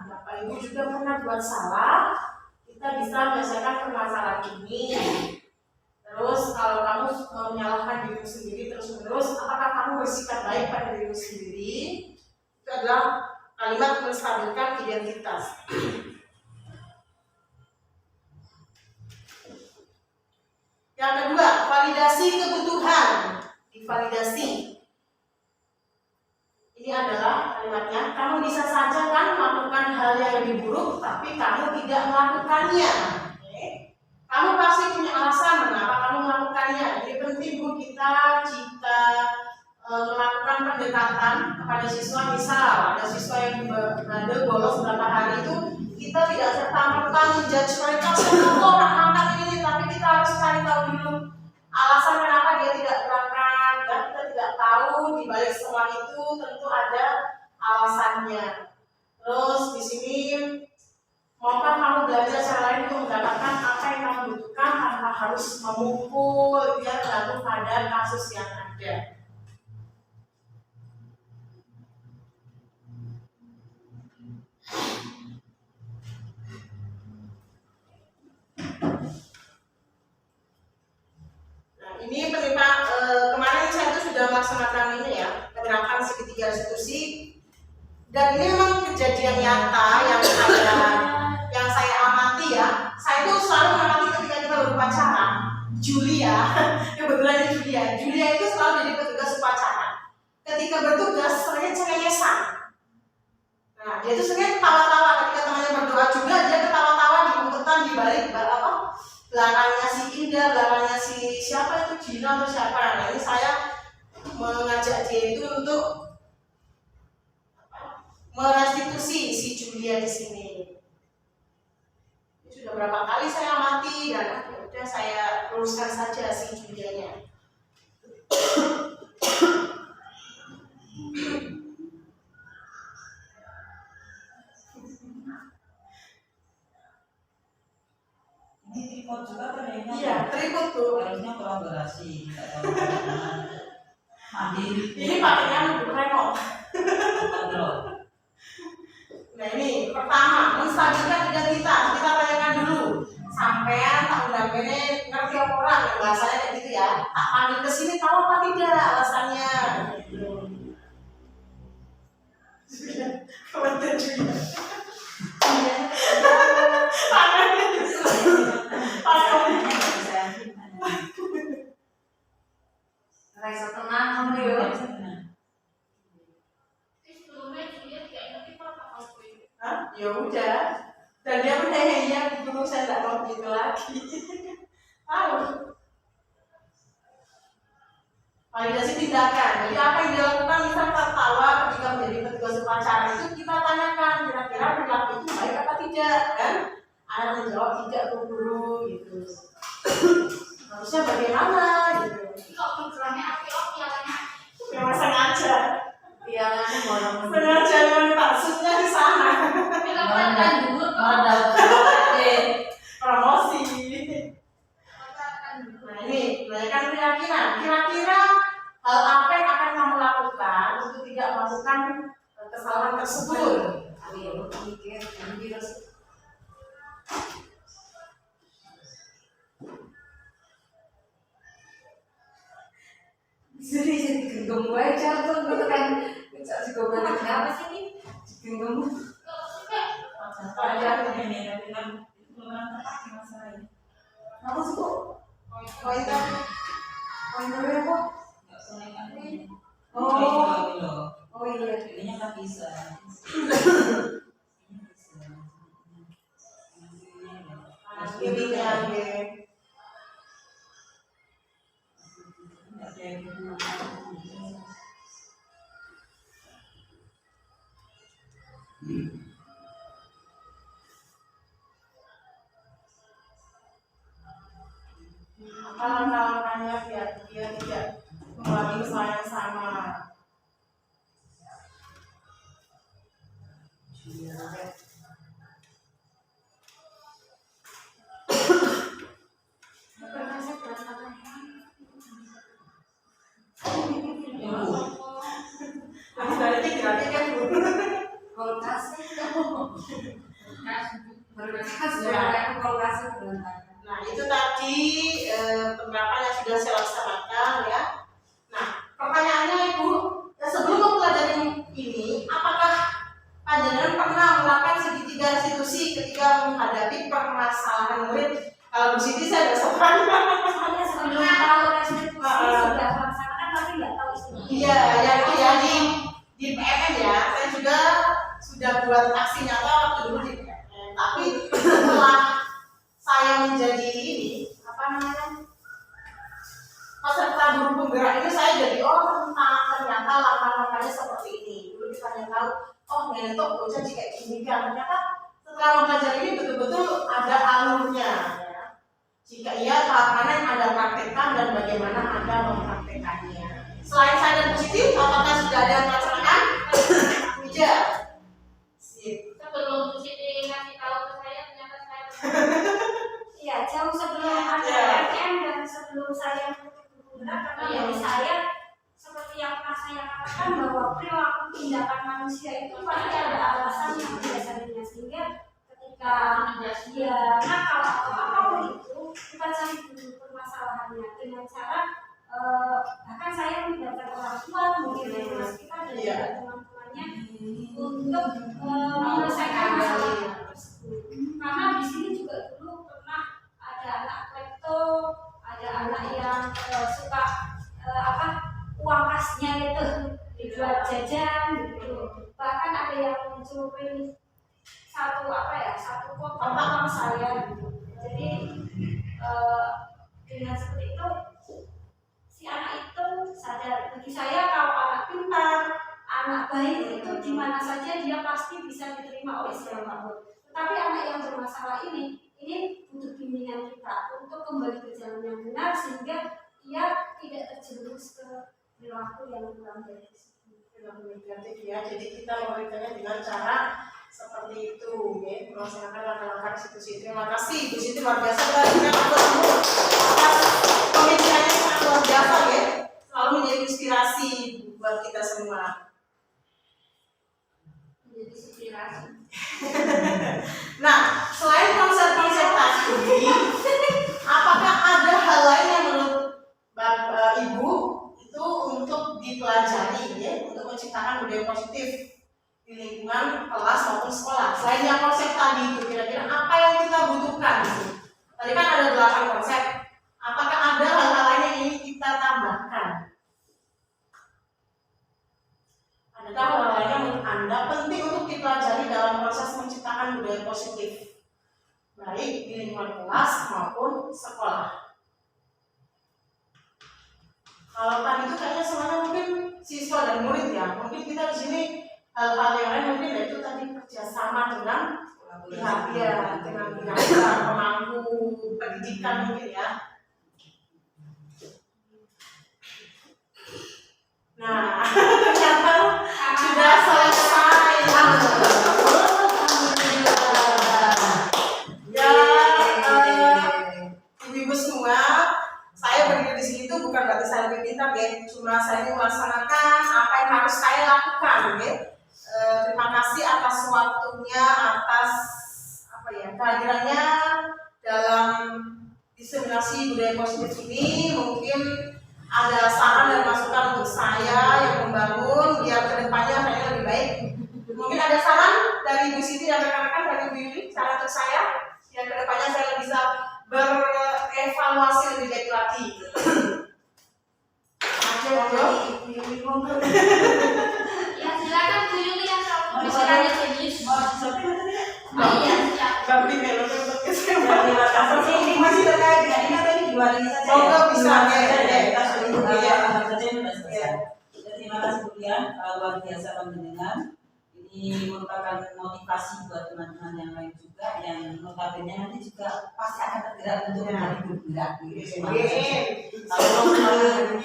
Bapak Ibu juga pernah buat salah, kita bisa menyelesaikan permasalahan ini. Terus kalau kamu menyalahkan dirimu sendiri terus-menerus, apakah kamu bersikap baik pada dirimu sendiri? Itu adalah kalimat menstabilkan identitas. Yang kedua, validasi kebutuhan. Divalidasi. Ini adalah kalimatnya, kamu bisa saja kan melakukan hal yang lebih buruk, tapi kamu tidak melakukannya. Kamu pasti punya alasan mengapa kamu melakukannya. Jadi penting Bu kita jika melakukan pendekatan kepada siswa. Misal ada siswa yang berada bolos beberapa hari itu, kita tidak serta-merta menjudge mereka semua orang angkat ini, tapi kita harus cari tahu dulu alasan kenapa dia tidak berangkat. Dan kita tidak tahu di balik semua itu tentu ada alasannya. Terus di sini, maukah kamu belajar cara lain untuk mendapatkan apa yang kamu butuhkan tanpa harus memukul, dia tergantung pada kasus yang ada. Nah, ini kemarin saya itu sudah melaksanakan ini ya, penerapan segitiga restitusi. Dan ini memang kejadian nyata yang saya amati ya. Saya itu selalu mengamati ketika kita berpacaran. Julia, kebetulan Julia itu selalu jadi petugas upacara. Ketika bertugas seringnya cengengesan. Nah, dia itu sering ketawa-tawa ketika temannya berdoa juga, dia ketawa-tawa di umpetan di balik belakangnya si Indah, belakangnya si siapa itu, Gina atau siapa. Nah, ini saya mengajak dia itu untuk merestitusi si Julia di sini. Ini sudah berapa kali saya amati dan udah saya luruskan saja si Julianya. Ini tripod juga terlihat. Iya, tripod tuh. Harusnya kolaborasi, tidak tahu bagaimana. Mandiri. Ini pakainya remote. Kontrol. Nah ini pertama, menstabilkan identitas. Kita tanyakan dulu, sampean tak undang ini ngerti apa orang, bahasanya kayak gitu ya. Tak panggil ke sini, tahu apa tidak alasannya? Kemudian juga. Rasa tenang kamu ya. Ya udah, dan dia menyanyi dulu saya tidak mau gitu lagi. Tahu? Validasi tindakan. Jadi apa yang dilakukan, misal tertawa ketika menjadi petugas upacara itu kita tanyakan kira-kira perilaku itu baik apa tidak, kan? Anak menjawab tidak, Bu Guru, gitu. Harusnya bagaimana, gitu. Kok programnya api-api Memang sengaja. Pialanya bolong. Sengaja memang maksudnya di sana. Promosi. Nah ini, menanyakan keyakinan. Kira-kira hal apa yang akan kamu lakukan untuk tidak melakukan kesalahan tersebut? Jadi genggam gue jatuh gitu kan. Bisa juga kenapa sih ini? Genggam. Ada ini, tapi kan itu memang terpakai masalahnya. Apa sih kok? Pointer apa? Nggak sengaja ini. Oh. Oh iya. Ininya nggak bisa. ininya nggih. Apa langkah-langkahnya biar dia tidak mengalami kesalahan yang sama. Tapi sebenarnya kira-kira kan Bu. Kulkas Nah itu tadi penerapan yang sudah saya laksanakan ya. Nah pertanyaannya Ibu, sebelum mempelajari ini, apakah panjenengan pernah melakukan segitiga restitusi ketika menghadapi permasalahan murid? Kalau Bu Siti saya sudah sempat. Saya sebelum tahu restitusi sudah melaksanakan tapi nggak tahu istilah. Iya, yang itu ya di PMN ya. Saya juga sudah buat aksi nyata waktu dulu di PMN. Tapi setelah saya menjadi ini apa namanya peserta guru penggerak ini, saya jadi ternyata langkah-langkahnya seperti ini. Dulu kita hanya tahu ngentok bocah jika gini kan, ternyata setelah belajar ini betul-betul ada alurnya ya. Jika iya tahapannya ada praktekan dan bagaimana Anda mempraktekannya. Selain saya dan positif, apakah sudah ada yang melaksanakan? Iya. Sebelum Bu Siti ngasih tahu ke saya, ternyata saya iya, jauh sebelum ada PMN dan sebelum saya bergerak, karena dari saya seperti yang pernah saya katakan bahwa perilaku tindakan manusia itu pasti ada alasan yang biasanya, sehingga ketika dia nakal atau apapun itu kita cari dulu permasalahannya dengan cara bahkan saya melibatkan orang tua, mungkin dari kita dan juga teman-temannya untuk menyelesaikan masalah tersebut. Karena di sini juga dulu pernah ada anak klepto, ada anak yang suka uang kasnya itu dibuat jajan gitu. Bahkan ada yang mencuri satu kotak uang saya gitu. Jadi dengan seperti itu si anak itu sadar. Bagi saya kalau anak pintar, anak baik itu di mana saja dia pasti bisa diterima oleh siapapun. Tetapi anak yang bermasalah ini butuh bimbingan kita untuk kembali ke jalan yang benar sehingga ia tidak terjerumus ke perilaku yang kurang baik. Ya, jadi kita memberikannya dengan cara seperti itu, ya, melaksanakan langkah-langkah restitusi. Terima kasih, Bu Siti, luar biasa. Kita atas pemikirannya sangat luar biasa, ya, selalu menjadi inspirasi buat kita semua. Menjadi inspirasi. Nah, selain konsep-konsep tadi, apakah ada hal lain yang menurut Ibu itu untuk dipelajari, ya, untuk menciptakan budaya positif di lingkungan kelas maupun sekolah? Selain yang konsep tadi itu, kira-kira apa yang kita butuhkan? Tadi kan ada 8 konsep. Apakah ada hal-hal lain yang ingin kita tambahkan? Adakah hal-hal lain yang menurut Anda penting untuk dipelajari dalam proses menciptakan budaya positif, baik di lingkungan kelas maupun sekolah? Kalau tadi itu kayaknya semuanya mungkin siswa dan murid ya. Mungkin kita di sini hal-hal yang lain mungkin yaitu tadi kerjasama dengan pihak dengan pihak pemangku pendidikan mungkin ya. Nah, ternyata sudah selesai. Ya, ibu-ibu semua, saya berdiri di sini itu bukan berarti saya lebih pintar, ya. Cuma saya ingin melaksanakan apa yang harus saya lakukan, ya. Terima kasih atas waktunya, atas kehadirannya dalam diseminasi budaya positif ini. Mungkin ada saran dan masukan untuk saya yang membangun biar kedepannya saya lebih baik. Mungkin ada saran dari Bu Siti dan rekan-rekan, dari Bu Yuli, saran untuk saya biar kedepannya saya bisa berevaluasi lebih baik lagi. Ya silakan Bu Yuli yang selalu bicaranya serius. Tapi melodi untuk kesempatan. seperti ini masih terkait dengan ini atau ini di luar ini saja? Monggo, bisa. Di luar saja Ya, ya, kita sudah ya. tambah saja ini sudah selesai. Jadi, terima kasih kemudian luar biasa panjenengan. Ini merupakan motivasi buat teman-teman yang lain juga yang notabene nanti juga pasti akan tergerak untuk menjadi bergerak gitu semuanya.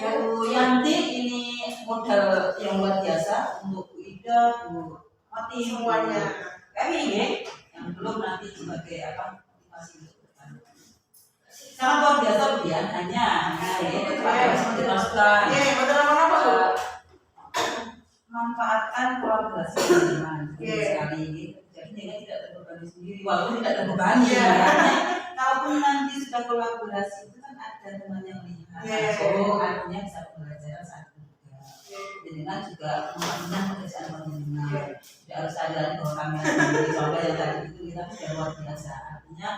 Kalau Yanti ini modal yang luar biasa untuk Bu Ida, Bu Mati Semuanya. Kami ini yang belum nanti sebagai motivasi untuk depan. Sangat luar biasa Bu ya, hanya itu harus dimasukkan. Iya, betul apa Bu? Manfaatkan kolaborasi teman-teman sekali ini. Jadi jangan tidak terbebani sendiri, walaupun tidak terbebani. Kalaupun nanti sudah kolaborasi itu kan ada teman yang melihat, artinya bisa pembelajaran saat juga. Dengan juga mempermudah pekerjaan panjenengan. Tidak harus sadar bahwa kami sendiri, contoh yang tadi itu kita sudah luar biasa. Artinya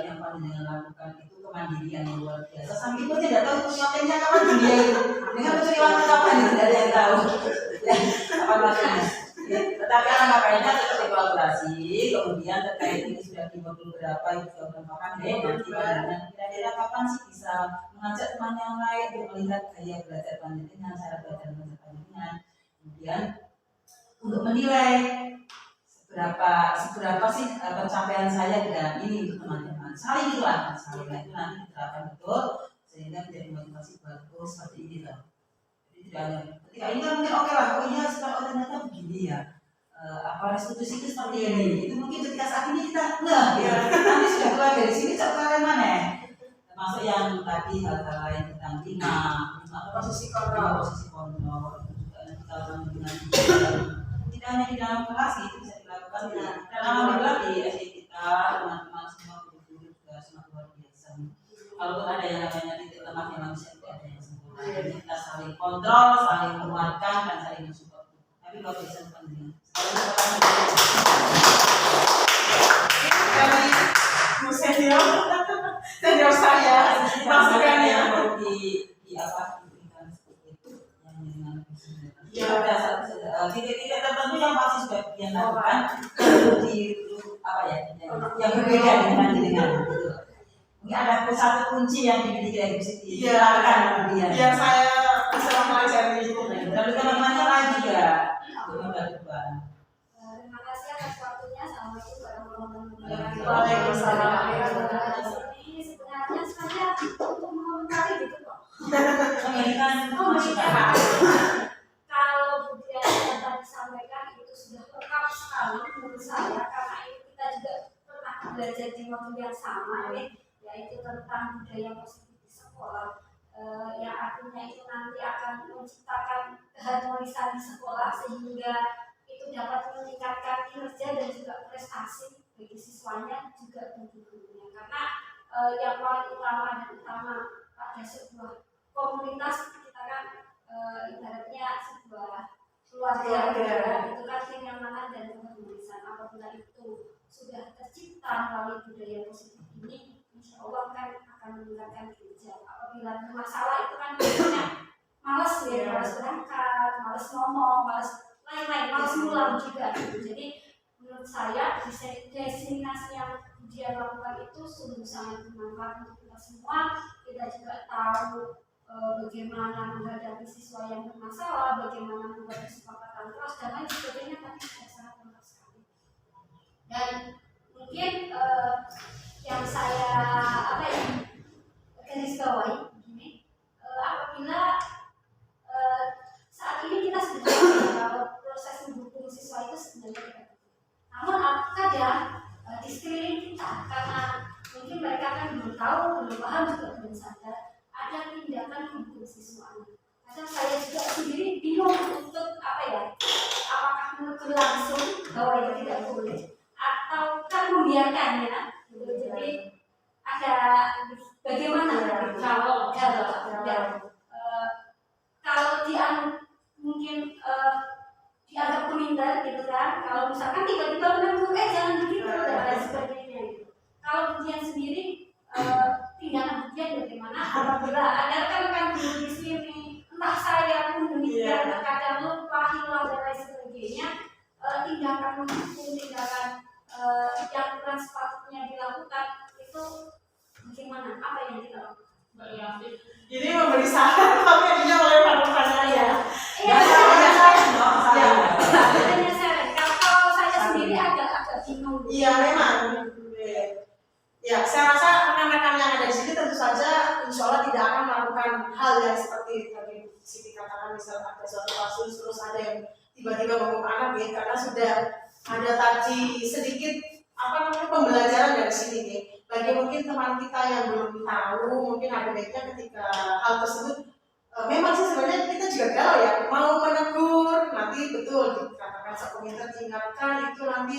yang panjenengan lakukan itu kemandirian yang luar biasa. Sampai itu tidak tahu syutingnya kapan dunia itu. Dengan mencuri waktu kapan itu tidak ada yang tahu. Apa maksudnya? Tetapi alangkah baiknya tetap kolaborasi. Kemudian terkait ini sudah di modul berapa itu sudah merupakan nanti kira-kira kapan sih bisa mengajak teman yang lain untuk melihat gaya belajar panjenengan, cara belajar panjenengan. Kemudian untuk menilai seberapa sih pencapaian saya di dalam ini teman-teman. Saling itulah, saling itu nanti diterapkan betul sehingga menjadi motivasi bagus seperti ini loh. Tidak hanya ketika ini kan mungkin oke lah, oh iya ternyata begini ya, restitusi itu seperti ini. Itu mungkin ketika saat ini kita nanti sudah keluar dari sini catatan mana? Termasuk yang tadi hal-hal lain tentang lima posisi kontrol itu juga nanti kalau dengan tidak hanya di dalam kelas itu bisa dilakukan di dalam alhamdulillah di SD kita teman-teman semua guru-guru juga sangat luar biasa. Kalaupun ada yang namanya titik lemah yang manusia itu ada yang sempurna. Jadi kita saling kontrol, saling menguatkan dan saling mensupport. Tapi kalau bisa penting. Dari Bu senior saya masukan ya. Di apa diberikan seperti itu yang dengan ada titik-titik tertentu yang pasti sudah yang lakukan di apa ya yang berbeda dengan mungkin ada satu kunci yang dimiliki dari Bu Siti. Kemudian yang saya bisa mempelajari itu. Tapi teman-teman yang lain juga membantu. Terima kasih atas waktunya. Assalamualaikum warahmatullahi wabarakatuh. Waalaikumsalam. Ini sebenarnya saya untuk mengomentari gitu kok. Memberikan masukan. Kalau budaya yang tadi disampaikan itu sudah lengkap sekali menurut saya karena itu kita juga pernah belajar di waktu yang sama yaitu tentang budaya positif di sekolah. Yang artinya itu nanti akan menciptakan keharmonisan di sekolah sehingga itu dapat meningkatkan kinerja dan juga prestasi bagi siswanya juga bagi gurunya karena yang paling utama pada sebuah komunitas kita kan ibaratnya sebuah keluarga itu kan kenyamanan dan keharmonisan. Apabila itu sudah tercipta melalui budaya positif ini, insya Allah kan akan meningkatkan kinerja. Apabila bermasalah itu kan biasanya malas berangkat, malas ngomong, malas lain-lain, malas ngulang juga gitu. Jadi menurut saya destinasi yang dia lakukan itu sungguh sangat bermanfaat untuk kita semua. Kita juga tahu bagaimana menghadapi siswa yang bermasalah, bagaimana membuat kesepakatan kelas dan lain sebagainya, tapi sudah sangat lengkap sekali. Dan mungkin yang saya garis bawahi begini, apabila saat ini kita sudah tahu kalau proses mendukung siswa itu sebenarnya tidak betul. Namun kadang di sekeliling kita karena mungkin mereka kan belum tahu, belum paham juga belum sadar ada tindakan mendukung siswanya. Kadang saya juga sendiri bingung untuk apakah menegur langsung bahwa itu tidak boleh atau kan membiarkannya. Jadi ada bagaimana kalau dia mungkin dianggap peminta gitu kan, kalau misalkan tiba-tiba menegur jangan begitu dan lain sebagainya gitu. Kalau dia sendiri tindakan dia bagaimana apabila ada rekan-rekan guru di sini, entah saya pun demikian terkadang lupa, hilang dan lain sebagainya, tindakan mendukung, tindakan yang kurang sepatutnya dilakukan itu bagaimana? Apa yang kita lakukan? Jadi memberi saran tapi akhirnya melempar pertanyaan ya. Iya, hanya saran. Kalau saya sendiri agak bingung. Iya memang. Ya, saya rasa rekan-rekan yang ada di sini tentu saja insya Allah tidak akan melakukan hal yang seperti tadi Siti katakan, misal ada suatu kasus terus ada yang tiba-tiba menghukum anak ya, karena sudah ada tadi sedikit pembelajaran dari sini ya. Bagi mungkin teman kita yang belum tahu, mungkin ada baiknya ketika hal tersebut memang sih sebenarnya kita juga galau ya, mau menegur nanti betul dikatakan sekomentar diingatkan itu nanti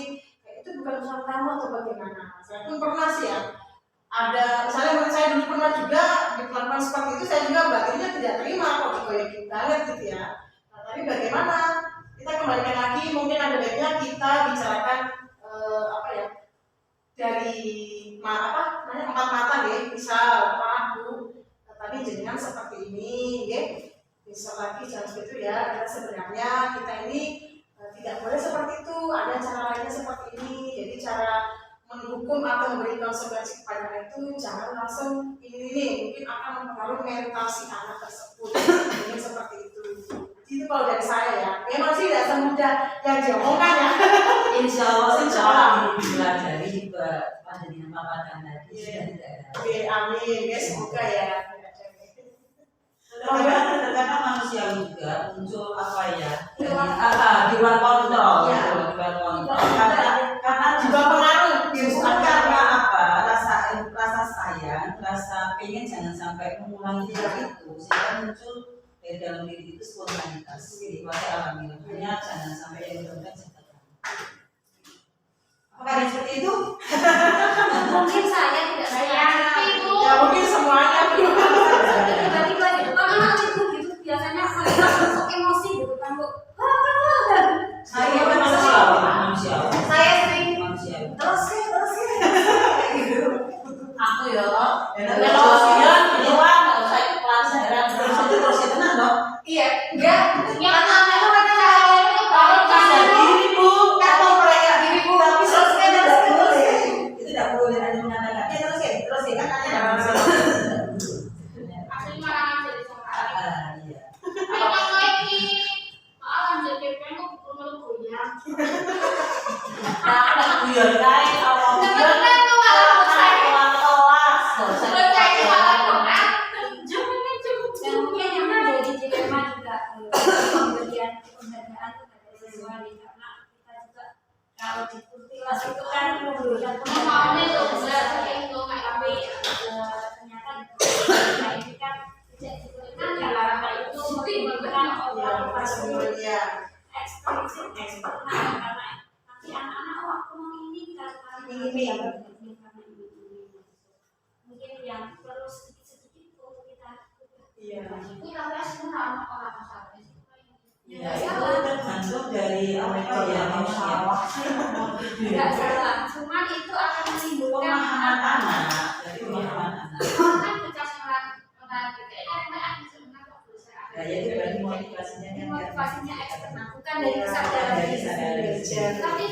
itu bukan urusan kamu atau bagaimana. Saya pun pernah sih ya, ada misalnya menurut saya dulu pernah juga diperlakukan seperti itu, saya juga batinnya tidak terima kok dikoyakin banget gitu ya. Nah, tapi bagaimana, kita kembalikan lagi, mungkin ada baiknya kita bicarakan dari empat mata ya, misal Pak Bu tadi jenengan seperti ini ya, bisa lagi jangan seperti itu ya, karena sebenarnya kita ini tidak boleh seperti itu, ada cara lainnya seperti ini. Jadi cara menghukum atau memberi konsekuensi kepada anak itu jangan langsung ini mungkin akan mempengaruhi mental si anak tersebut. Mungkin seperti itu. Itu kalau dari saya ya, memang sih tidak semudah yang diomongkan ya. Insya Allah dipelajari juga pada dengan paparan tadi sudah tidak ada. Oke, amin ya, semoga ya. Karena manusia juga muncul apa ya? Di luar kontrol, Ya. di luar kontrol. Karena Juga pengaruh, bukan karena apa? Rasa sayang, rasa pengen jangan sampai mengulangi hal itu, sehingga muncul dari dalam diri itu spontanitas. Jadi pakai alami, makanya jangan sampai yang benar-benar jatuh. Apakah ada seperti itu? Mungkin saya tidak seperti itu. ya mungkin semuanya. Tiba-tiba gitu, kan anak itu gitu biasanya mereka masuk emosi gitu kan Bu. Saya manusia. Saya sering Manusia. terus Aku ya, Kalau siang keluar nggak usah ikut pelajaran terus itu tenang dong. iya, enggak. Yang namanya itu kan Kalau bisa diri bu, atau proyek diri Bu, tapi terus itu tidak boleh ada mengatakan. Terus kan hanya ada asli malah jadi sama. iya. Memang lagi malah jadi pengen goyang. Nah, guyon kae awal Teman-teman tuh malah saya kelas. percaya malah doa. Dan mungkin yang menjadi dilema juga pemberian penghargaan kepada siswa nih, karena kita juga kalau di Kurtilas itu kan memberikan penghargaan tapi ternyata ini kan tidak diberikan karena itu memberikan obat Ya. eksplisit karena nanti anak-anak aku mau ini karena ini mungkin yang perlu sedikit-sedikit untuk kita Iya. ini tapi sebenarnya orang salah Ya, itu tergantung dari apa ya manusia. tidak salah, cuman itu akan menimbulkan Pemahaman anak, dari pemahaman anak. kan dikasih orang kita kan sebenarnya berusaha. Ya, itu berarti motivasinya kan Motivasinya eksternal, bukan dari kesadaran diri sendiri. Tapi